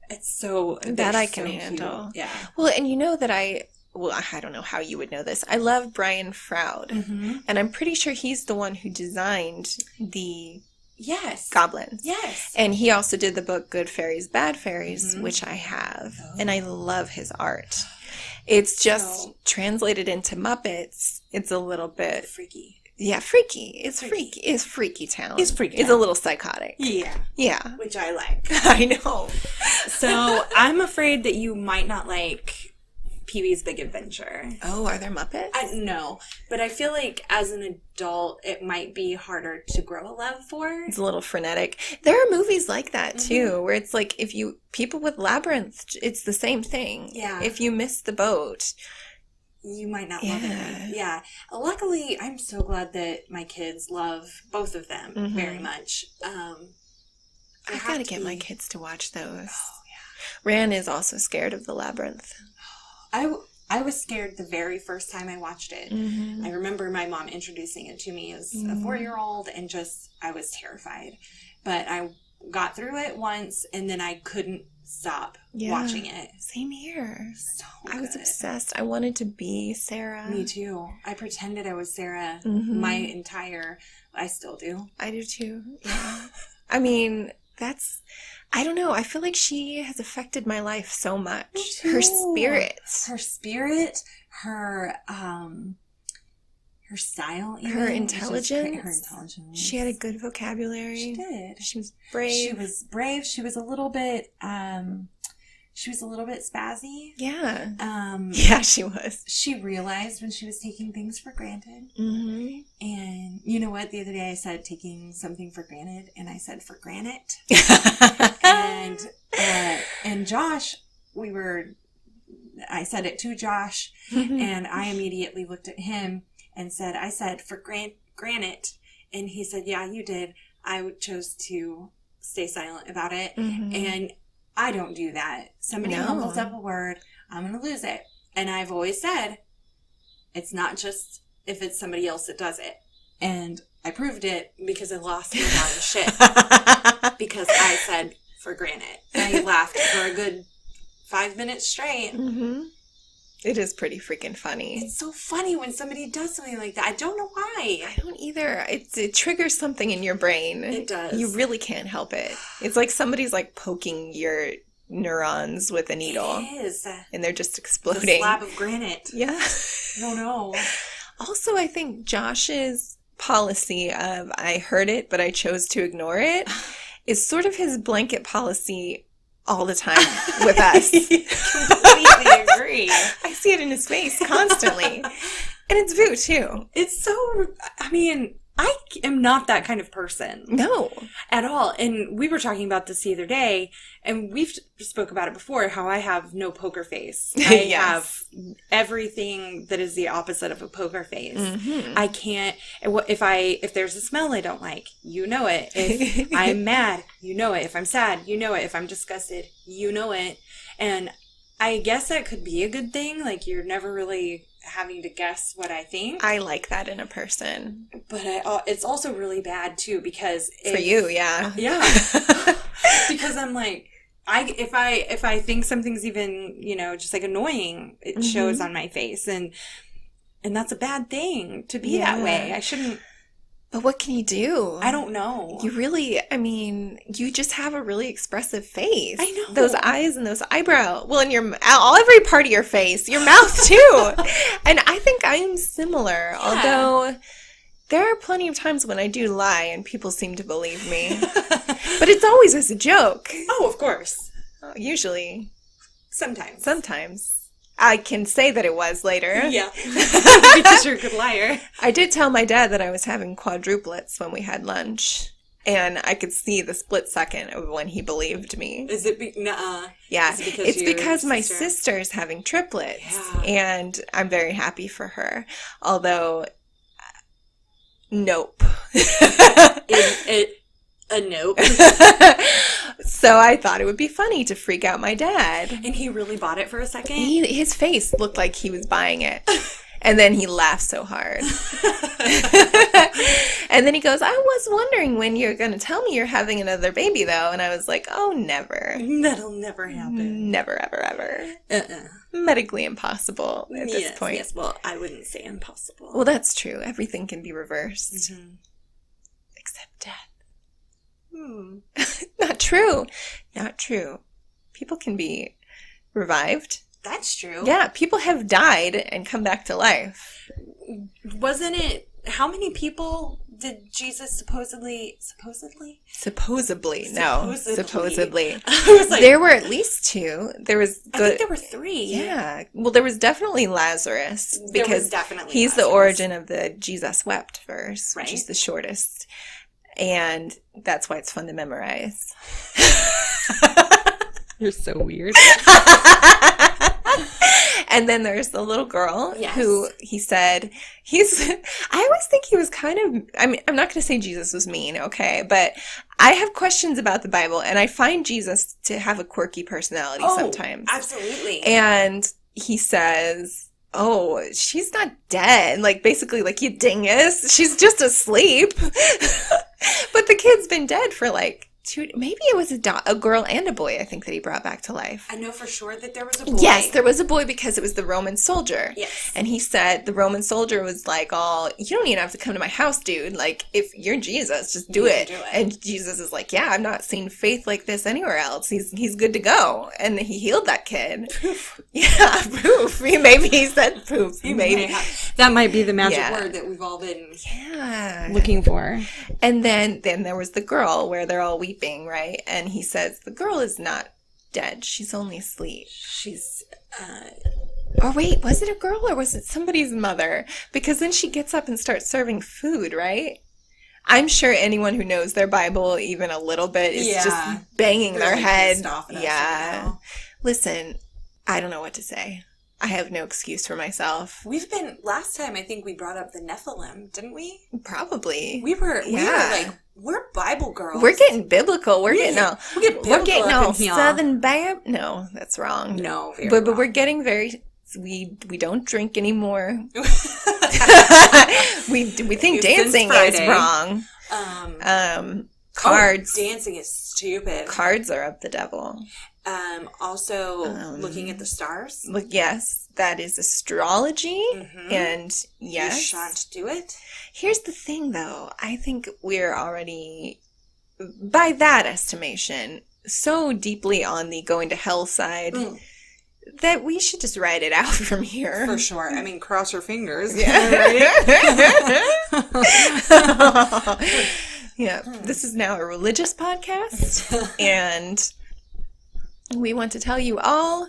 S2: it's so...
S3: That I can handle.
S2: Cute. Yeah.
S3: Well, and you know that I well, I don't know how you would know this. I love Brian Froud.
S2: Mm-hmm.
S3: And I'm pretty sure he's the one who designed the
S2: Yes.
S3: goblins.
S2: Yes.
S3: And he also did the book Good Fairies, Bad Fairies,
S2: Mhm.
S3: which I have.
S2: Oh.
S3: And I love his art. It's just
S2: So-
S3: translated into Muppets. It's a little bit,
S2: Freaky.
S3: yeah, freaky. It's
S2: Freaky.
S3: freaky. It's freaky town.
S2: It's freaky
S3: It's
S2: town.
S3: a little psychotic.
S2: Yeah.
S3: Yeah.
S2: Which I like.
S3: I know.
S2: So I'm afraid that you might not like Pee-wee's Big Adventure.
S3: Oh, are there Muppets?
S2: No, but I feel like as an adult, it might be harder to grow a love for.
S3: It's a little frenetic. There are movies like that too, where it's like people with Labyrinth, it's the same thing.
S2: Yeah.
S3: If you miss the boat.
S2: You might not love
S3: Yeah.
S2: it. Yeah. Luckily, I'm so glad that my kids love both of them
S3: Mhm.
S2: very much.
S3: I gotta get my kids to watch those. Ran is also scared of the Labyrinth.
S2: I was scared the very first time I watched it.
S3: Mm-hmm.
S2: I remember my mom introducing it to me as a 4-year-old, and I was terrified. But I got through it once, and then I couldn't stop watching it.
S3: Same here.
S2: So
S3: I was
S2: good.
S3: obsessed. I wanted to be Sarah.
S2: Me too. I pretended I was Sarah
S3: Mhm.
S2: I still do.
S3: I do too. Yeah. I mean, I don't know. I feel like she has affected my life so much.
S2: Me too.
S3: Her spirit.
S2: Her spirit, her style, even,
S3: Her
S2: was just
S3: intelligence.
S2: great. Her intelligence.
S3: She had a good vocabulary.
S2: She did.
S3: She was brave.
S2: She was brave. She was a little bit spazzy.
S3: Yeah.
S2: Um,
S3: Yeah, she was.
S2: She realized when she was taking things for granted.
S3: Mm-hmm.
S2: And you know what? The other day I said taking something for granted, and I said for granite. And Josh, I said it to Josh, and I immediately looked at him and said, I said for granite. And he said, yeah, you did. I chose to stay silent about it.
S3: Mhm.
S2: And I don't do that. Somebody
S3: No.
S2: mumbles up a word, I'm going to lose it. And I've always said, it's not just if it's somebody else that does it. And I proved it because I lost my darn shit. Because I said, for granted. And he laughed for a good 5 minutes straight.
S3: Mm-hmm. It is pretty freaking funny.
S2: It's so funny when somebody does something like that. I don't know why.
S3: I don't either. It triggers something in your brain.
S2: It does.
S3: You really can't help it. It's like somebody's like poking your neurons with a needle.
S2: It is.
S3: And they're just
S2: The
S3: exploding.
S2: slab of granite.
S3: Yeah.
S2: I don't know.
S3: Also, I think Josh's policy of I heard it, but I chose to ignore it is sort of his blanket policy all the time with us.
S2: Completely agree.
S3: I see it in his face constantly. And it's Vu, too.
S2: It's so, I mean, I am not that kind of person
S3: No.
S2: at all. And we were talking about this the other day, and we've spoke about it before, how I have no poker face. I
S3: Yes.
S2: have everything that is the opposite of a poker face.
S3: Mm-hmm.
S2: I can't, if there's a smell I don't like, you know it. If I'm mad, you know it. If I'm sad, you know it. If I'm disgusted, you know it. And I guess that could be a good thing. Like, you're never really having to guess what I think.
S3: I like that in a person.
S2: But it's also really bad, too, because...
S3: For you, yeah.
S2: Yeah. Because I'm like... If I think something's even, just like annoying, it shows on my face. And that's a bad thing to be that way. I shouldn't...
S3: But what can you do?
S2: I don't know.
S3: You really, you just have a really expressive face.
S2: I know.
S3: Those eyes and those eyebrows. Well, and every part of your face, your mouth too. And I think I'm similar, although there are plenty of times when I do lie and people seem to believe me. But it's always as a joke.
S2: Oh, of course.
S3: Usually.
S2: Sometimes.
S3: I can say that it was later.
S2: Yeah. Because you're a good liar.
S3: I did tell my dad that I was having quadruplets when we had lunch. And I could see the split second of when he believed me.
S2: Is it... Nuh-uh.
S3: Yeah.
S2: Is it because
S3: it's
S2: your
S3: because my
S2: sister-
S3: sister's having triplets.
S2: Yeah.
S3: And I'm very happy for her. Although, nope.
S2: A nope.
S3: So I thought it would be funny to freak out my dad.
S2: And he really bought it for a second?
S3: His face looked like he was buying it. And then he laughed so hard. And then he goes, I was wondering when you're going to tell me you're having another baby, though. And I was like, oh, never.
S2: That'll never happen.
S3: Never, ever, ever. Medically impossible at this point.
S2: Yes, well, I wouldn't say impossible.
S3: Well, that's true. Everything can be reversed. Except death. Not true. Not true. People can be revived.
S2: That's true.
S3: Yeah, people have died and come back to life.
S2: Wasn't it... How many people did Jesus supposedly?
S3: No, supposedly.
S2: I was like,
S3: there were at least 2. There was.
S2: I think there were 3.
S3: Yeah. Well, there was definitely Lazarus because he's
S2: Lazarus.
S3: the origin of the Jesus wept verse,
S2: Right.
S3: which is the shortest, and that's why it's fun to memorize.
S1: You're so weird.
S3: And then there's the little girl
S2: Yes.
S3: who he said I always think he was kind of, I mean, I'm not going to say Jesus was mean, okay? But I have questions about the Bible, and I find Jesus to have a quirky personality sometimes.
S2: Absolutely.
S3: And he says, oh, she's not dead. Like, basically, like, you dingus. She's just asleep. But the kid's been dead for, like, 2, maybe it was a girl and a boy, I think, that he brought back to life.
S2: I know for sure that there was a boy.
S3: Yes, there was a boy because it was the Roman soldier.
S2: Yes.
S3: And he said the Roman soldier was like, oh, you don't even have to come to my house, dude. Like, if you're Jesus, just do it. And Jesus is like, yeah, I've not seen faith like this anywhere else. He's good to go. And he healed that kid.
S2: Poof.
S3: Yeah, poof. Maybe he said poof. Maybe.
S1: That might be the magic word
S2: that we've all been
S1: looking for.
S3: And then there was the girl where they're all weeping, right? And he says, the girl is not dead. She's only asleep.
S2: She's,
S3: Or wait, was it a girl or was it somebody's mother? Because then she gets up and starts serving food, right? I'm sure anyone who knows their Bible even a little bit is just banging their head. Yeah. Listen, I don't know what to say. I have no excuse for myself.
S2: Last time I think we brought up the Nephilim, didn't we?
S3: Probably.
S2: We were like, we're Bible girls.
S3: We're getting biblical. We're getting all
S2: biblical
S3: Southern Baptist. No, that's wrong.
S2: No,
S3: but we're getting very. We don't drink anymore. we think dancing is wrong. Cards.
S2: Dancing is stupid.
S3: Cards are of the devil.
S2: Also, looking at the stars.
S3: Look, yes, that is astrology, and yes,
S2: you shan't do it.
S3: Here's the thing, though. I think we're already, by that estimation, so deeply on the going to hell side that we should just write it out from here.
S2: For sure. I mean, cross your fingers.
S3: Yeah. Yeah. This is now a religious podcast, and we want to tell you all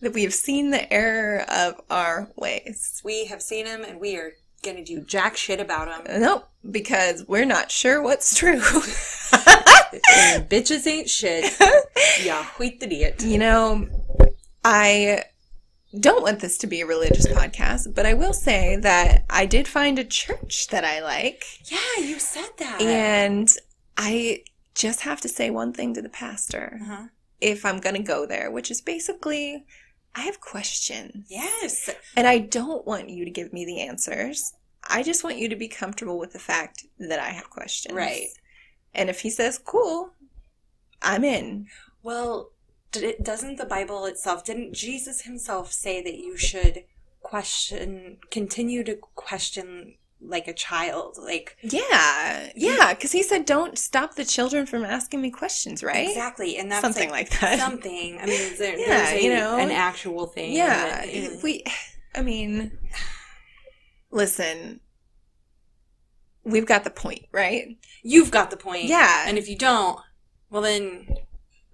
S3: that we have seen the error of our ways.
S2: We have seen them, and we are going to do jack shit about them.
S3: Nope, because we're not sure what's true.
S2: Bitches ain't shit. Yeah, wheat the diet.
S3: You know, I don't want this to be a religious podcast, but I will say that I did find a church that I like.
S2: Yeah, you said that.
S3: And I just have to say one thing to the pastor. If I'm going to go there, which is basically, I have questions.
S2: Yes.
S3: And I don't want you to give me the answers. I just want you to be comfortable with the fact that I have questions.
S2: Right.
S3: And if he says, cool, I'm in.
S2: Well, doesn't the Bible itself, didn't Jesus himself say that you should continue to question like a child? Like,
S3: yeah, because he said, don't stop the children from asking me questions, right?
S2: Exactly, and that's
S3: something like that.
S2: Something. I mean, there's an actual thing.
S3: Yeah, listen, we've got the point, right?
S2: You've got the point.
S3: Yeah,
S2: and if you don't, well then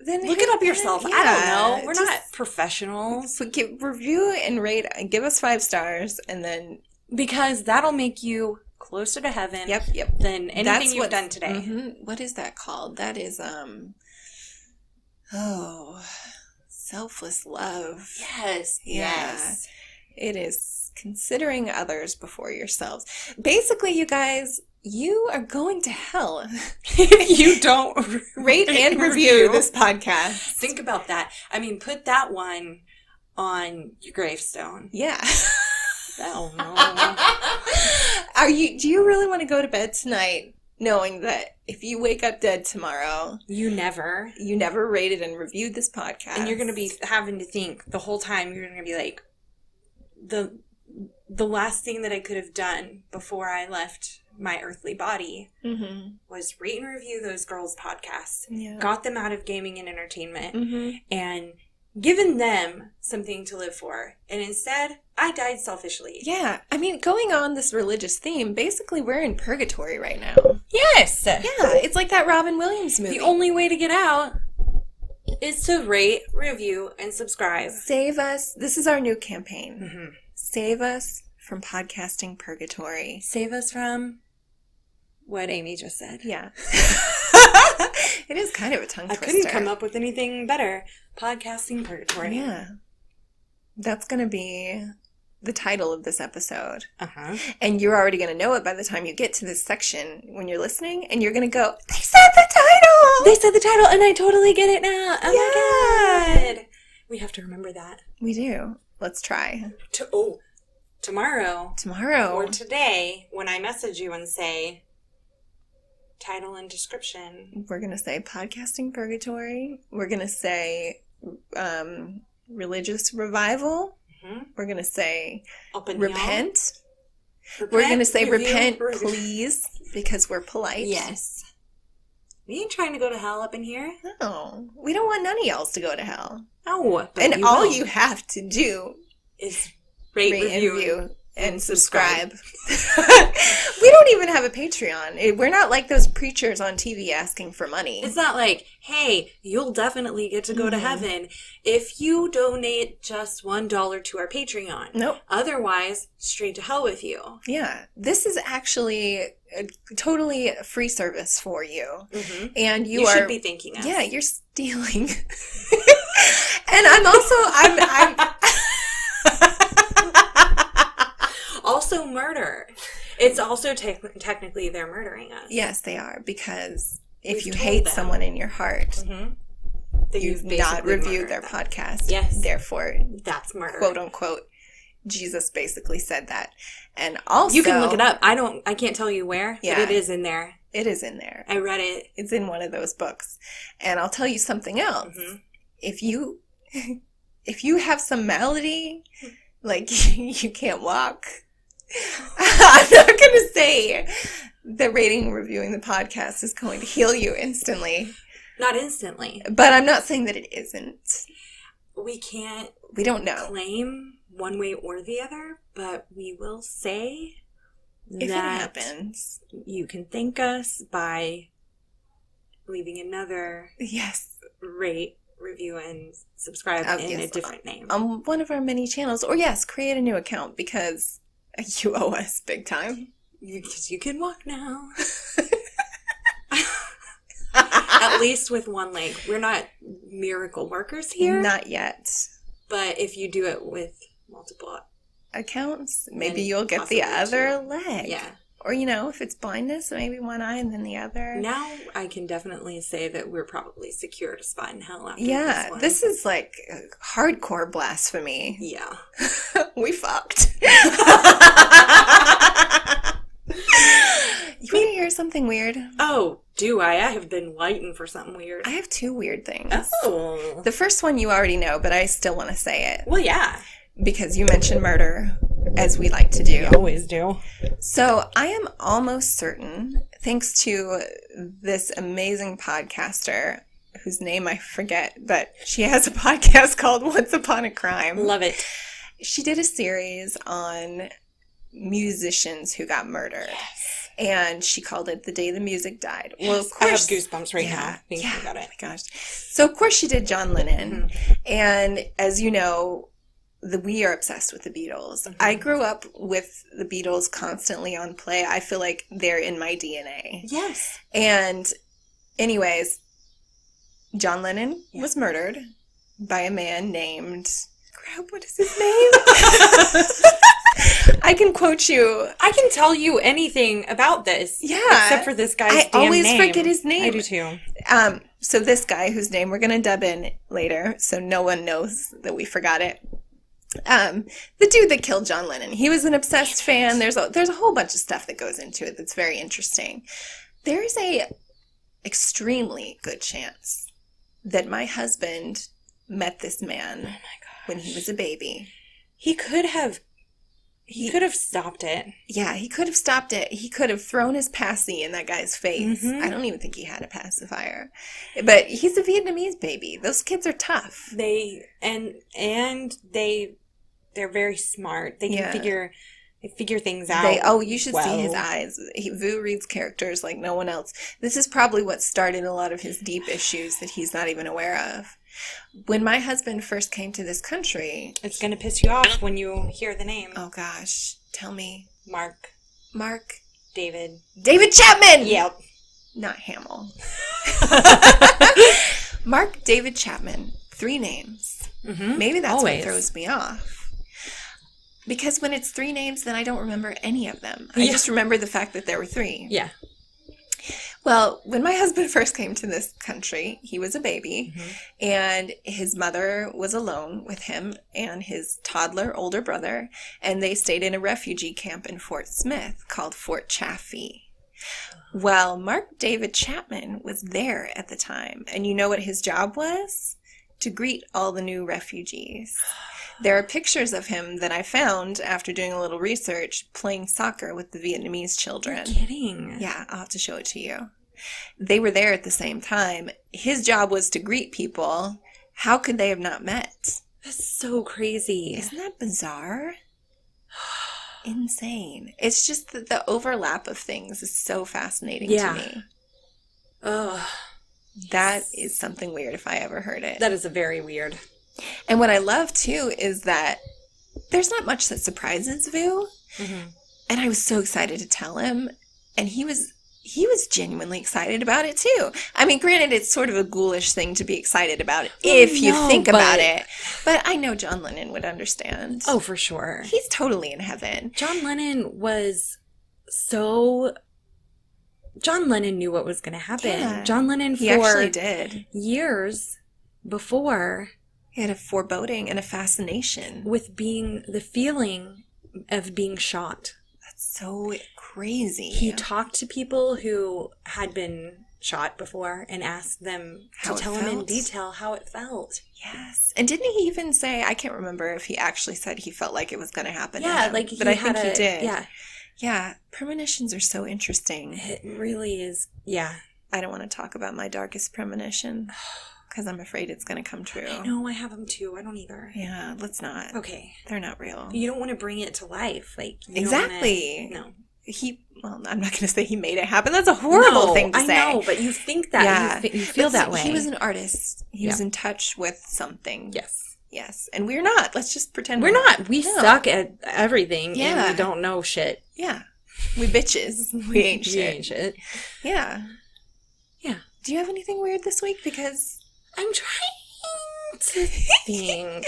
S2: look it up yourself. I don't know. We're not professionals.
S3: Review and rate and give us 5 stars, and then.
S2: Because that'll make you closer to heaven than anything you've done today.
S3: What is that called? That is, selfless love.
S2: Yes.
S3: Yeah.
S2: Yes.
S3: It is considering others before yourselves. Basically, you guys, you are going to hell.
S2: If you don't
S3: Rate and review this podcast.
S2: Think about that. I mean, put that one on your gravestone.
S3: Yeah.
S2: Oh, no.
S3: Do you really want to go to bed tonight knowing that if you wake up dead tomorrow,
S2: you never
S3: rated and reviewed this podcast,
S2: and you're going to be having to think the whole time, you're going to be like, the last thing that I could have done before I left my earthly body was rate and review those girls' podcasts, got them out of gaming and entertainment, and given them something to live for. And instead, I died selfishly.
S3: Yeah. I mean, going on this religious theme, basically we're in purgatory right now.
S2: Yes!
S3: Yeah, it's like that Robin Williams movie.
S2: The only way to get out is to rate, review, and subscribe.
S3: Save us. This is our new campaign. Save us from podcasting purgatory.
S2: Save us from what Amy just said.
S3: Yeah. It is kind of a tongue twister.
S2: I couldn't come up with anything better. Podcasting purgatory.
S3: Yeah. That's going to be the title of this episode.
S2: Uh-huh.
S3: And you're already going to know it by the time you get to this section when you're listening, and you're going to go, they said the title!
S2: They said the title, and I totally get it now. Oh my God. We have to remember that.
S3: We do. Let's try.
S2: Tomorrow.
S3: Tomorrow.
S2: Or today, when I message you and say title and description.
S3: We're going to say podcasting purgatory. We're going to say religious revival. We're going to say repent. We're going to say repent, please, because we're polite.
S2: Yes. We ain't trying to go to hell up in here.
S3: No. We don't want none of y'all to go to hell.
S2: No.
S3: And all you have to do
S2: is rate, review,
S3: and subscribe. We don't even have a Patreon. We're not like those preachers on TV asking for money.
S2: It's not like, hey, you'll definitely get to go to heaven if you donate just $1 to our Patreon.
S3: Nope.
S2: Otherwise, straight to hell with you.
S3: Yeah. This is actually a totally free service for you. And you
S2: should be thanking us.
S3: Yeah, you're stealing. And I'm
S2: also murder. It's also technically they're murdering us.
S3: Yes, they are, because if you hate someone in your heart, you've not reviewed their podcast.
S2: Yes.
S3: Therefore,
S2: that's murder.
S3: Quote unquote. Jesus basically said that. And also,
S2: you can look it up. I can't tell you where, but it is in there.
S3: It is in there.
S2: I read it.
S3: It's in one of those books. And I'll tell you something else. If you have some malady, like you can't walk, I'm not going to say that rating and reviewing the podcast is going to heal you instantly.
S2: Not instantly.
S3: But I'm not saying that it isn't.
S2: We
S3: don't know.
S2: Claim one way or the other, but we will say
S3: if it happens,
S2: you can thank us by leaving another rate, review, and subscribe in a different name.
S3: On one of our many channels. Or create a new account because you owe us big time.
S2: Because you can walk now. At least with one leg. We're not miracle workers here.
S3: Not yet.
S2: But if you do it with multiple
S3: accounts, maybe you'll get the other leg.
S2: Yeah.
S3: Or, if it's blindness, maybe one eye and then the other.
S2: Now I can definitely say that we're probably secured a spot in hell after
S3: this
S2: one.
S3: This is like hardcore blasphemy.
S2: Yeah.
S3: We fucked. You want to hear something weird?
S2: Oh, do I? I have been waiting for something weird.
S3: I have 2 weird things.
S2: Oh.
S3: The first one you already know, but I still want to say it.
S2: Well, yeah.
S3: Because you mentioned murder, as we like to do.
S2: We always do.
S3: So I am almost certain, thanks to this amazing podcaster, whose name I forget, but she has a podcast called Once Upon a Crime.
S2: Love it.
S3: She did a series on musicians who got murdered.
S2: Yes.
S3: And she called it The Day the Music Died.
S2: Yes. Well, of course. I have goosebumps right now thinking about it.
S3: Oh my gosh. So, of course, she did John Lennon. And as you know, we are obsessed with the Beatles. I grew up with the Beatles constantly on play. I feel like they're in my DNA.
S2: Yes.
S3: And anyways, John Lennon was murdered by a man named... Crap, what is his name? I can quote you.
S2: I can tell you anything about this.
S3: Yeah.
S2: Except for this guy's
S3: I
S2: damn
S3: always
S2: name.
S3: forget his name.
S2: I do too.
S3: So this guy, whose name we're going to dub in later, so no one knows that we forgot it. The dude that killed John Lennon. He was an obsessed fan. There's a whole bunch of stuff that goes into it that's very interesting. There's a extremely good chance that my husband met this man when he was a baby.
S2: He could have stopped it.
S3: Yeah, he could have stopped it. He could have thrown his passy in that guy's face.
S2: Mm-hmm.
S3: I don't even think he had a pacifier. But he's a Vietnamese baby. Those kids are tough.
S2: They're very smart. They can figure things out.
S3: You should see his eyes. Vu reads characters like no one else. This is probably what started a lot of his deep issues that he's not even aware of. When my husband first came to this country...
S2: It's going to piss you off when you hear the name.
S3: Oh, gosh. Tell me.
S2: Mark. David
S3: Chapman!
S2: Yep.
S3: Not Hamill. Mark David Chapman. 3 names.
S2: Mm-hmm.
S3: Maybe that's
S2: Always.
S3: what throws me off. Because when it's 3 names, then I don't remember any of them. I just remember the fact that there were 3.
S2: Yeah.
S3: Well, when my husband first came to this country, he was a baby, and his mother was alone with him and his toddler older brother, and they stayed in a refugee camp in Fort Smith called Fort Chaffee. Well, Mark David Chapman was there at the time, and you know what his job was? To greet all the new refugees. There are pictures of him that I found after doing a little research playing soccer with the Vietnamese children.
S2: You're kidding.
S3: Yeah, I'll have to show it to you. They were there at the same time. His job was to greet people. How could they have not met?
S2: That's so crazy.
S3: Isn't that bizarre? Insane. It's just that the overlap of things is so fascinating to me.
S2: Ugh.
S3: That is something weird if I ever heard it.
S2: That is a very weird.
S3: And what I love, too, is that there's not much that surprises Vu.
S2: Mm-hmm.
S3: And I was so excited to tell him. And he was genuinely excited about it, too. I mean, granted, it's sort of a ghoulish thing to be excited about if you think about it. But I know John Lennon would understand.
S2: Oh, for sure.
S3: He's totally in heaven.
S2: John Lennon knew what was going to happen.
S3: Yeah.
S2: John Lennon,
S3: He actually did.
S2: Years before...
S3: He had a foreboding and a fascination
S2: with the feeling of being shot.
S3: That's so crazy.
S2: He talked to people who had been shot before and asked them to tell him in detail how it felt.
S3: Yes. And didn't he even say, I can't remember if he actually said he felt like it was going to happen to him. But I think he did.
S2: Yeah.
S3: Yeah. Premonitions are so interesting.
S2: It really is. Yeah.
S3: I don't want to talk about my darkest premonition. Because I'm afraid it's going to come true.
S2: I know, I have them too. I don't either.
S3: Yeah, let's not.
S2: Okay.
S3: They're not real.
S2: You don't want to bring it to life.
S3: Exactly.
S2: No.
S3: Well, I'm not going to say he made it happen. That's a horrible thing to say.
S2: I know, but you think that. Yeah. You feel that way.
S3: He was an artist. He was in touch with something.
S2: Yes.
S3: Yes. And we're not. Let's just pretend
S2: we're not. We suck at everything and we don't know shit.
S3: Yeah. We bitches. We ain't shit.
S2: We ain't shit.
S3: Yeah.
S2: Yeah.
S3: Do you have anything weird this week? Because...
S2: I'm trying to think.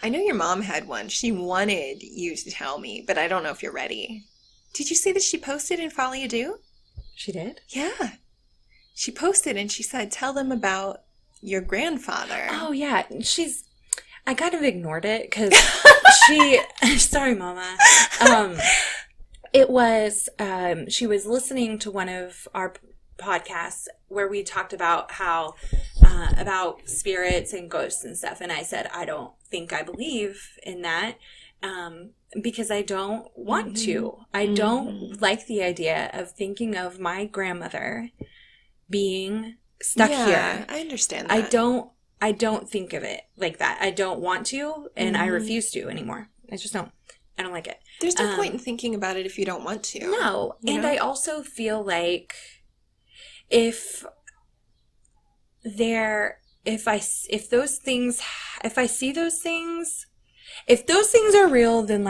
S3: I know your mom had one. She wanted you to tell me, but I don't know if you're ready. Did you see that she posted in Folie?
S2: She did?
S3: Yeah. She posted and she said, tell them about your grandfather.
S2: Oh, yeah. I kind of ignored it because sorry, Mama. It was, she was listening to one of our podcasts where we talked about how about spirits and ghosts and stuff, and I said I don't think I believe in that because I don't want to. I don't like the idea of thinking of my grandmother being stuck here.
S3: I understand that.
S2: I don't think of it like that. I don't want to, and I refuse to anymore. I just don't. I don't like it.
S3: There's no point in thinking about it if you don't want to.
S2: No, and know? I also feel like if I see those things, if those things are real, then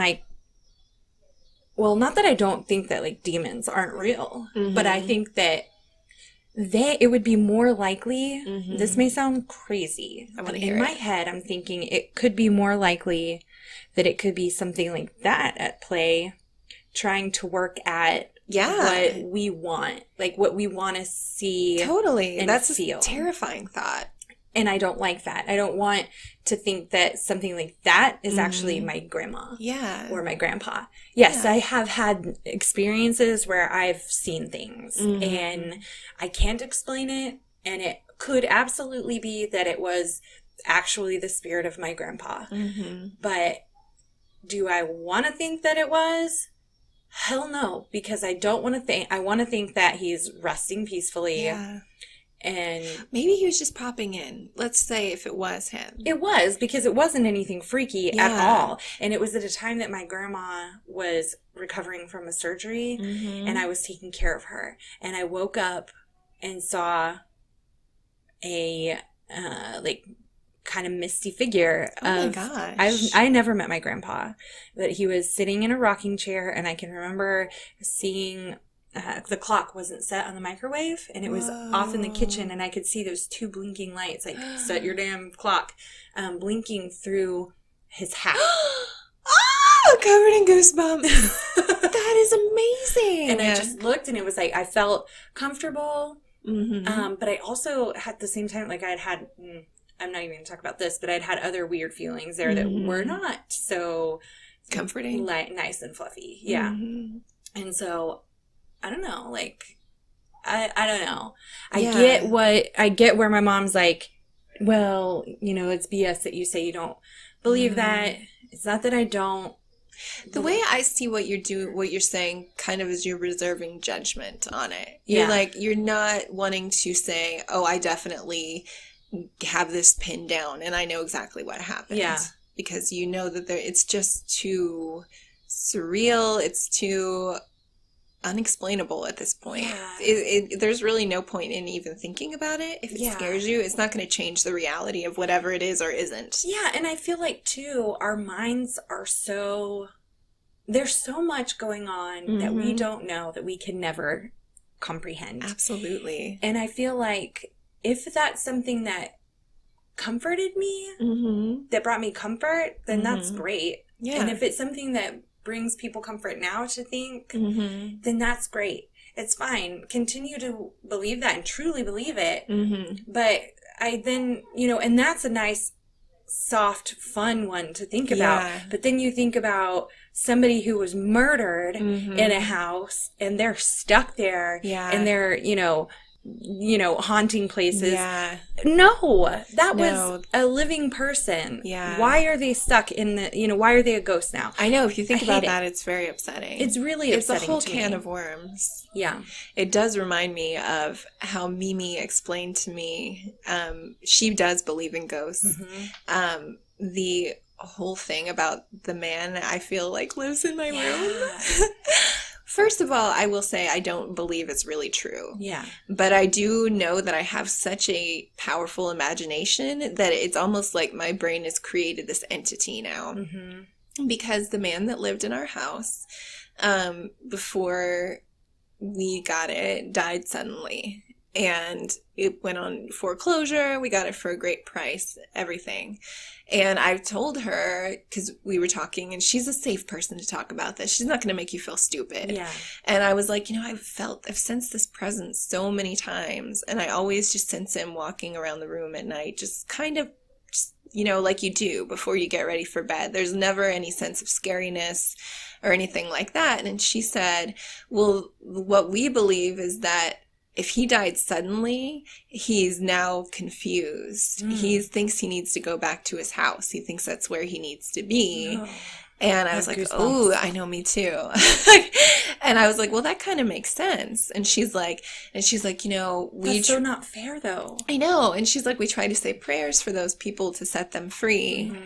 S2: well, not that I don't think that like demons aren't real, but I think that it would be more likely, this may sound crazy,
S3: I wanna
S2: but
S3: hear
S2: in my
S3: it.
S2: head, I'm thinking it could be more likely that it could be something like that at play, trying to work at what we want, like what we want to see.
S3: Totally.
S2: And
S3: That's
S2: feel.
S3: a terrifying thought.
S2: And I don't like that. I don't want to think that something like that is actually my grandma.
S3: Yeah.
S2: Or my grandpa. Yes, I have had experiences where I've seen things and I can't explain it. And it could absolutely be that it was actually the spirit of my grandpa. But do I want to think that it was? Hell no, because I don't want to think. I want to think that he's resting peacefully.
S3: Yeah.
S2: And
S3: maybe he was just popping in. Let's say if it was him.
S2: it was, because it wasn't anything freaky at all. And it was at a time that my grandma was recovering from a surgery and I was taking care of her. And I woke up and saw a kind of misty figure.
S3: Oh my gosh.
S2: I never met my grandpa, but he was sitting in a rocking chair, and I can remember seeing the clock wasn't set on the microwave, and it was off in the kitchen, and I could see those two blinking lights, like, set your damn clock, blinking through his hat.
S3: Oh, covered in goosebumps. That is amazing.
S2: And I just looked, and it was like, I felt comfortable, but I also, at the same time, like, I'm not even going to talk about this, but I'd had other weird feelings there that were not so
S3: comforting,
S2: nice and fluffy. Yeah. And so, I don't know, like, I don't know. I get where my mom's like, well, it's BS that you say you don't believe that. It's not that I don't.
S3: The way I see what you're saying kind of is you're reserving judgment on it. You're not wanting to say, oh, I definitely have this pinned down and I know exactly what happened. Yeah. Because you know that it's just too surreal. It's too unexplainable at this point. Yeah. There's really no point in even thinking about it. If it scares you, it's not going to change the reality of whatever it is or isn't. Yeah,
S2: and I feel like, too, our minds are there's so much going on that we don't know, that we can never comprehend.
S3: Absolutely.
S2: And I feel like if that's something that comforted me, that brought me comfort, then that's great. Yeah. And if it's something that brings people comfort now to think, then that's great. It's fine. Continue to believe that and truly believe it. But and that's a nice, soft, fun one to think about. But then you think about somebody who was murdered in a house and they're stuck there and they're, haunting places. Yeah. No, that was a living person. Yeah. Why are they stuck in why are they a ghost now?
S3: I know. If you think about that, it's very upsetting.
S2: It's really upsetting.
S3: It's a whole can of worms.
S2: Yeah.
S3: It does remind me of how Mimi explained to me, she does believe in ghosts. The whole thing about the man I feel like lives in my room. First of all, I will say I don't believe it's really true. Yeah. But I do know that I have such a powerful imagination that it's almost like my brain has created this entity now. Because the man that lived in our house, before we got it, died suddenly. And it went on foreclosure. We got it for a great price, everything. And I've told her, because we were talking, and she's a safe person to talk about this. She's not going to make you feel stupid. Yeah. And I was like, I've sensed this presence so many times. And I always just sense him walking around the room at night, just kind of, like you do before you get ready for bed. There's never any sense of scariness or anything like that. And she said, well, what we believe is that if he died suddenly, he's now confused. He thinks he needs to go back to his house. He thinks that's where he needs to be. Oh, and I was like, oh, I know, me too. And I was like, well, that kind of makes sense. And she's like, that's
S2: so not fair, though.
S3: I know. And she's like, we try to say prayers for those people to set them free.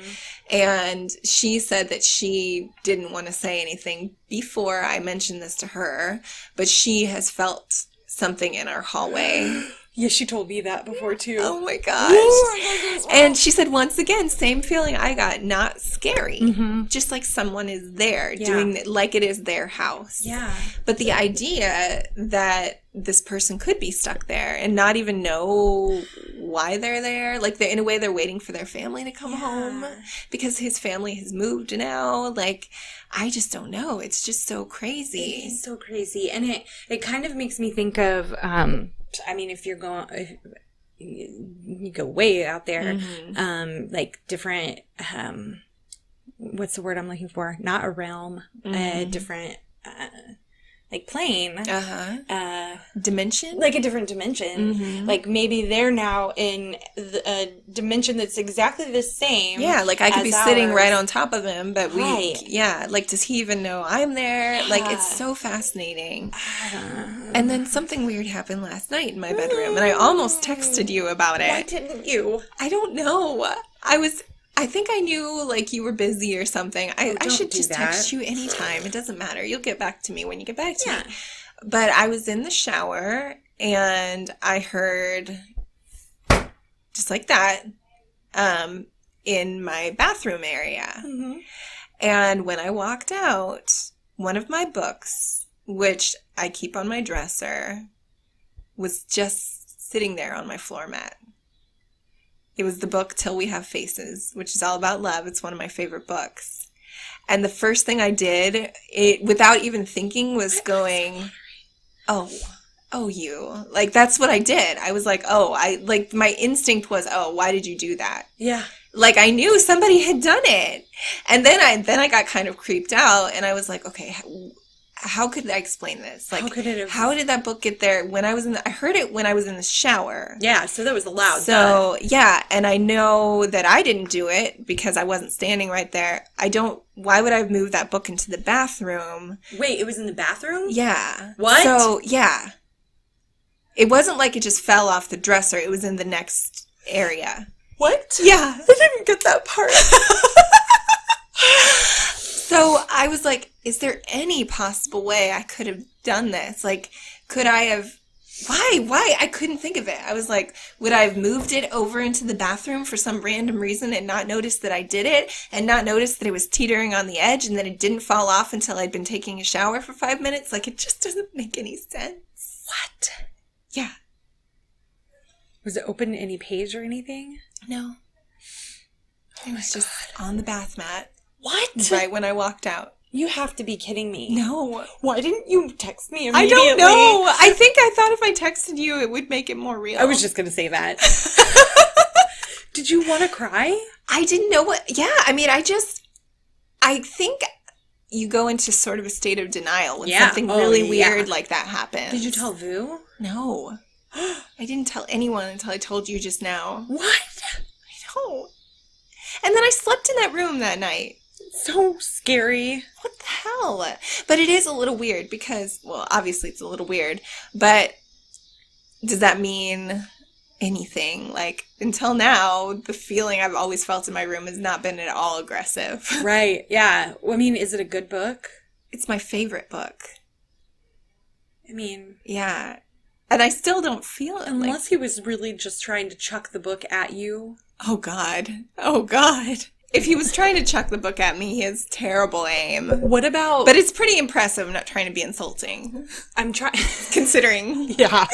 S3: And she said that she didn't want to say anything before I mentioned this to her, but she has felt something in our hallway.
S2: Yeah, she told me that before too.
S3: Oh my gosh. And she said, once again, same feeling I got, not scary. Just like someone is there doing it like it is their house. Yeah. But the idea that this person could be stuck there and not even know why they're there. Like, in a way, they're waiting for their family to come home because his family has moved now. Like, I just don't know. It's just so crazy.
S2: It is so crazy. And it kind of makes me think of, I mean, if you're going, if you go way out there, like different, what's the word I'm looking for? Not a realm, different, like plane,
S3: dimension,
S2: like a different dimension. Like maybe they're now in a dimension that's exactly the same.
S3: Yeah, like I could be sitting right on top of him, but like, does he even know I'm there? Like, it's so fascinating. And then something weird happened last night in my bedroom, and I almost texted you about it.
S2: Why didn't you?
S3: I don't know. I think I knew, like, you were busy or something. I should just text you anytime. It doesn't matter. You'll get back to me when you get back to me. But I was in the shower, and I heard, just like that, in my bathroom area. And when I walked out, one of my books, which I keep on my dresser, was just sitting there on my floor mat. It was the book Till We Have Faces, which is all about love. It's one of my favorite books. And the first thing I did, without even thinking, was going, oh, you. Like, that's what I did. I was like, my instinct was, why did you do that? Yeah. Like, I knew somebody had done it. And then I got kind of creeped out, and I was like, okay, how could I explain this? Like, how did that book get there? I heard it when I was in the shower.
S2: Yeah, so that was loud.
S3: So, yeah, and I know that I didn't do it because I wasn't standing right there. Why would I have moved that book into the bathroom?
S2: Wait, it was in the bathroom?
S3: Yeah.
S2: What?
S3: So, yeah. It wasn't like it just fell off the dresser. It was in the next area.
S2: What?
S3: Yeah. I didn't get that part. So I was like, is there any possible way I could have done this? Like, could I have... Why? I couldn't think of it. I was like, would I have moved it over into the bathroom for some random reason and not noticed that I did it? And not noticed that it was teetering on the edge and that it didn't fall off until I'd been taking a shower for 5 minutes? Like, it just doesn't make any sense.
S2: What?
S3: Yeah.
S2: Was it open to any page or anything?
S3: No. It was just on the bath mat.
S2: What?
S3: Right when I walked out.
S2: You have to be kidding me.
S3: No.
S2: Why didn't you text me immediately?
S3: I don't know. I think I thought if I texted you, it would make it more real.
S2: I was just going to say that. Did you want to cry?
S3: I didn't know what... Yeah, I mean, I think you go into sort of a state of denial when something really weird like that happens.
S2: Did you tell Vu?
S3: No. I didn't tell anyone until I told you just now.
S2: What?
S3: I know. And then I slept in that room that night.
S2: So scary.
S3: What the hell? But it is a little weird because, well, obviously it's a little weird, but does that mean anything? Like, until now, the feeling I've always felt in my room has not been at all aggressive.
S2: Right, yeah. Well, I mean, is it a good book?
S3: It's my favorite book.
S2: I mean...
S3: Yeah. And I still don't feel it.
S2: Unless he was really just trying to chuck the book at you.
S3: Oh, God. Oh, God. If he was trying to chuck the book at me, he has terrible aim.
S2: What about...
S3: But it's pretty impressive. I'm not trying to be insulting.
S2: I'm trying...
S3: Considering...
S2: Yeah.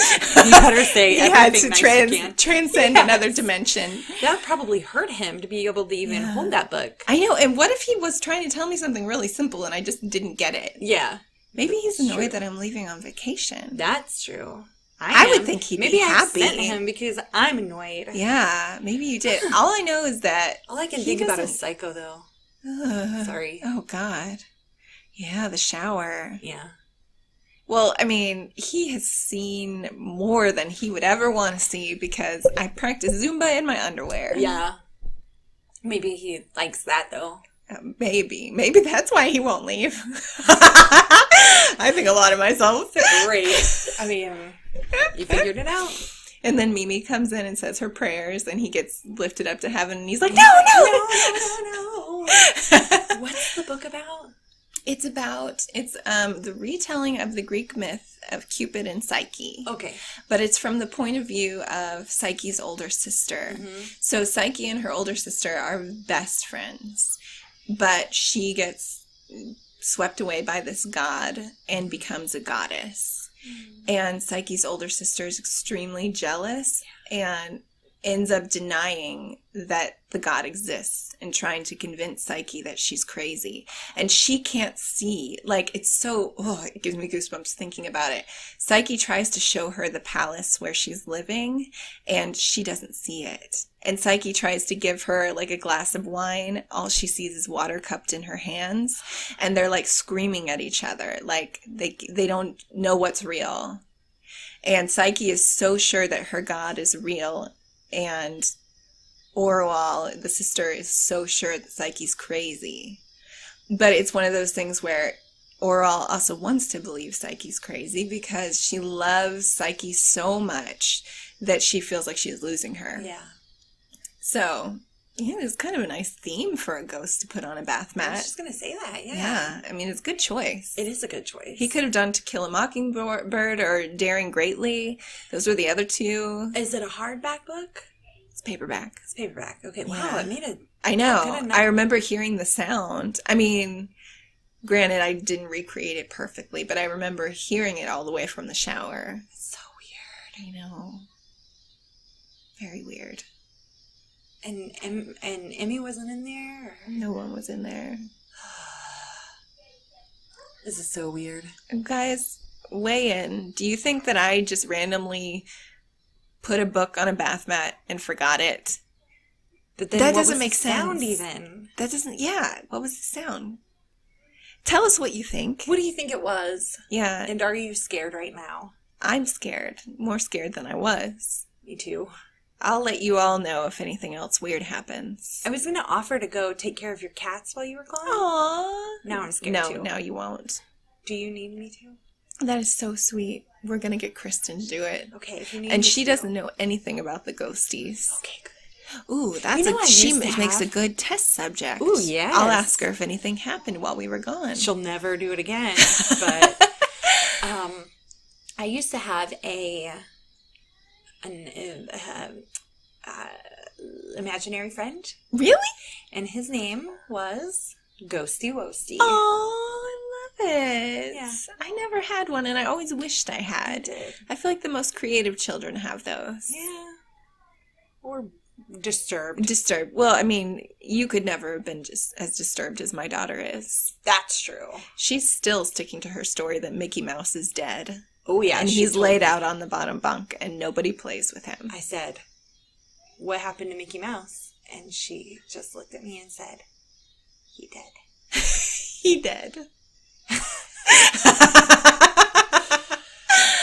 S2: You better say
S3: he had
S2: everything
S3: to
S2: nice
S3: transcend another dimension.
S2: That probably hurt him to be able to even hold that book.
S3: I know. And what if he was trying to tell me something really simple and I just didn't get it?
S2: Yeah.
S3: Maybe he's annoyed that I'm leaving on vacation.
S2: That's true.
S3: I would think he'd be happy.
S2: Maybe I sent him because I'm annoyed.
S3: Yeah, maybe you did. All I know is that...
S2: All I can think about is Psycho, though. Sorry.
S3: Oh, God. Yeah, the shower.
S2: Yeah.
S3: Well, I mean, he has seen more than he would ever want to see because I practice Zumba in my underwear.
S2: Yeah. Maybe he likes that, though.
S3: Maybe. Maybe that's why he won't leave. I think a lot of myself.
S2: Great. I mean... You figured it out.
S3: And then Mimi comes in and says her prayers, and he gets lifted up to heaven, and he's like, no.
S2: What's the book about?
S3: It's the retelling of the Greek myth of Cupid and Psyche.
S2: Okay.
S3: But it's from the point of view of Psyche's older sister. Mm-hmm. So Psyche and her older sister are best friends, but she gets swept away by this god and becomes a goddess. And Psyche's older sister is extremely jealous and ends up denying that the god exists and trying to convince Psyche that she's crazy. And she can't see. Like, it's so, it gives me goosebumps thinking about it. Psyche tries to show her the palace where she's living, and she doesn't see it. And Psyche tries to give her, like, a glass of wine. All she sees is water cupped in her hands. And they're, like, screaming at each other. Like, they don't know what's real. And Psyche is so sure that her god is real. And Orwell, the sister, is so sure that Psyche's crazy. But it's one of those things where Orwell also wants to believe Psyche's crazy because she loves Psyche so much that she feels like she's losing her.
S2: Yeah.
S3: So, yeah, it's kind of a nice theme for a ghost to put on a bath mat.
S2: I was just going to say that, yeah.
S3: Yeah, I mean, it's a good choice.
S2: It is a good choice.
S3: He could have done To Kill a Mockingbird or Daring Greatly. Those were the other two.
S2: Is it a hardback book?
S3: It's paperback.
S2: It's paperback. Okay, wow,
S3: Yeah.
S2: it made it.
S3: I know. I remember hearing the sound. I mean, granted, I didn't recreate it perfectly, but I remember hearing it all the way from the shower.
S2: So weird.
S3: I know. Very weird.
S2: And Emmy wasn't in there? Or?
S3: No one was in there.
S2: This is so weird.
S3: Guys, weigh in. Do you think that I just randomly put a book on a bath mat and forgot it?
S2: But then
S3: that
S2: what
S3: doesn't
S2: was
S3: make
S2: the
S3: sense.
S2: sound even?
S3: That doesn't, yeah. What was the sound? Tell us what you think.
S2: What do you think it was?
S3: Yeah.
S2: And are you scared right now?
S3: I'm scared. More scared than I was.
S2: Me too.
S3: I'll let you all know if anything else weird happens.
S2: I was going to offer to go take care of your cats while you were gone.
S3: Aww.
S2: Now I'm scared too.
S3: No, you won't.
S2: Do you need me to?
S3: That is so sweet. We're going to get Kristen to do it.
S2: Okay, if you need
S3: And
S2: me
S3: she
S2: to.
S3: doesn't know anything about the ghosties.
S2: Okay, good.
S3: Ooh, that's
S2: You know,
S3: she
S2: I used to
S3: makes a
S2: have-
S3: good test subject.
S2: Ooh, yes.
S3: I'll ask her if anything happened while we were gone.
S2: She'll never do it again. But I used to have an imaginary friend,
S3: Really?
S2: and his name was Ghosty Woasty.
S3: Oh, I love it.
S2: Yeah.
S3: I never had one, and I always wished I
S2: I
S3: had.
S2: did.
S3: I feel like the most creative children have those.
S2: Yeah. Or disturbed.
S3: Disturbed. Well, I mean, you could never have been just as disturbed as my daughter is.
S2: That's true.
S3: She's still sticking to her story that Mickey Mouse is dead.
S2: Oh, yeah.
S3: And
S2: she
S3: he's
S2: told
S3: laid
S2: me.
S3: out on the bottom bunk, and nobody plays with him.
S2: I said, what happened to Mickey Mouse? And she just looked at me and said, he did.
S3: He did.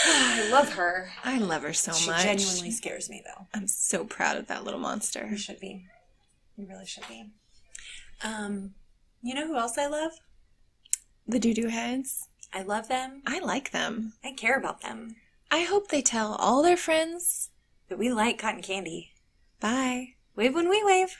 S2: I love her.
S3: I love her so
S2: She
S3: much.
S2: genuinely scares me, though.
S3: I'm so proud of that little monster.
S2: You should be. You really should be. You know who else I love?
S3: The doo-doo heads.
S2: I love them.
S3: I like them.
S2: I care about them.
S3: I hope they tell all their friends.
S2: But we like cotton candy.
S3: Bye.
S2: Wave when we wave.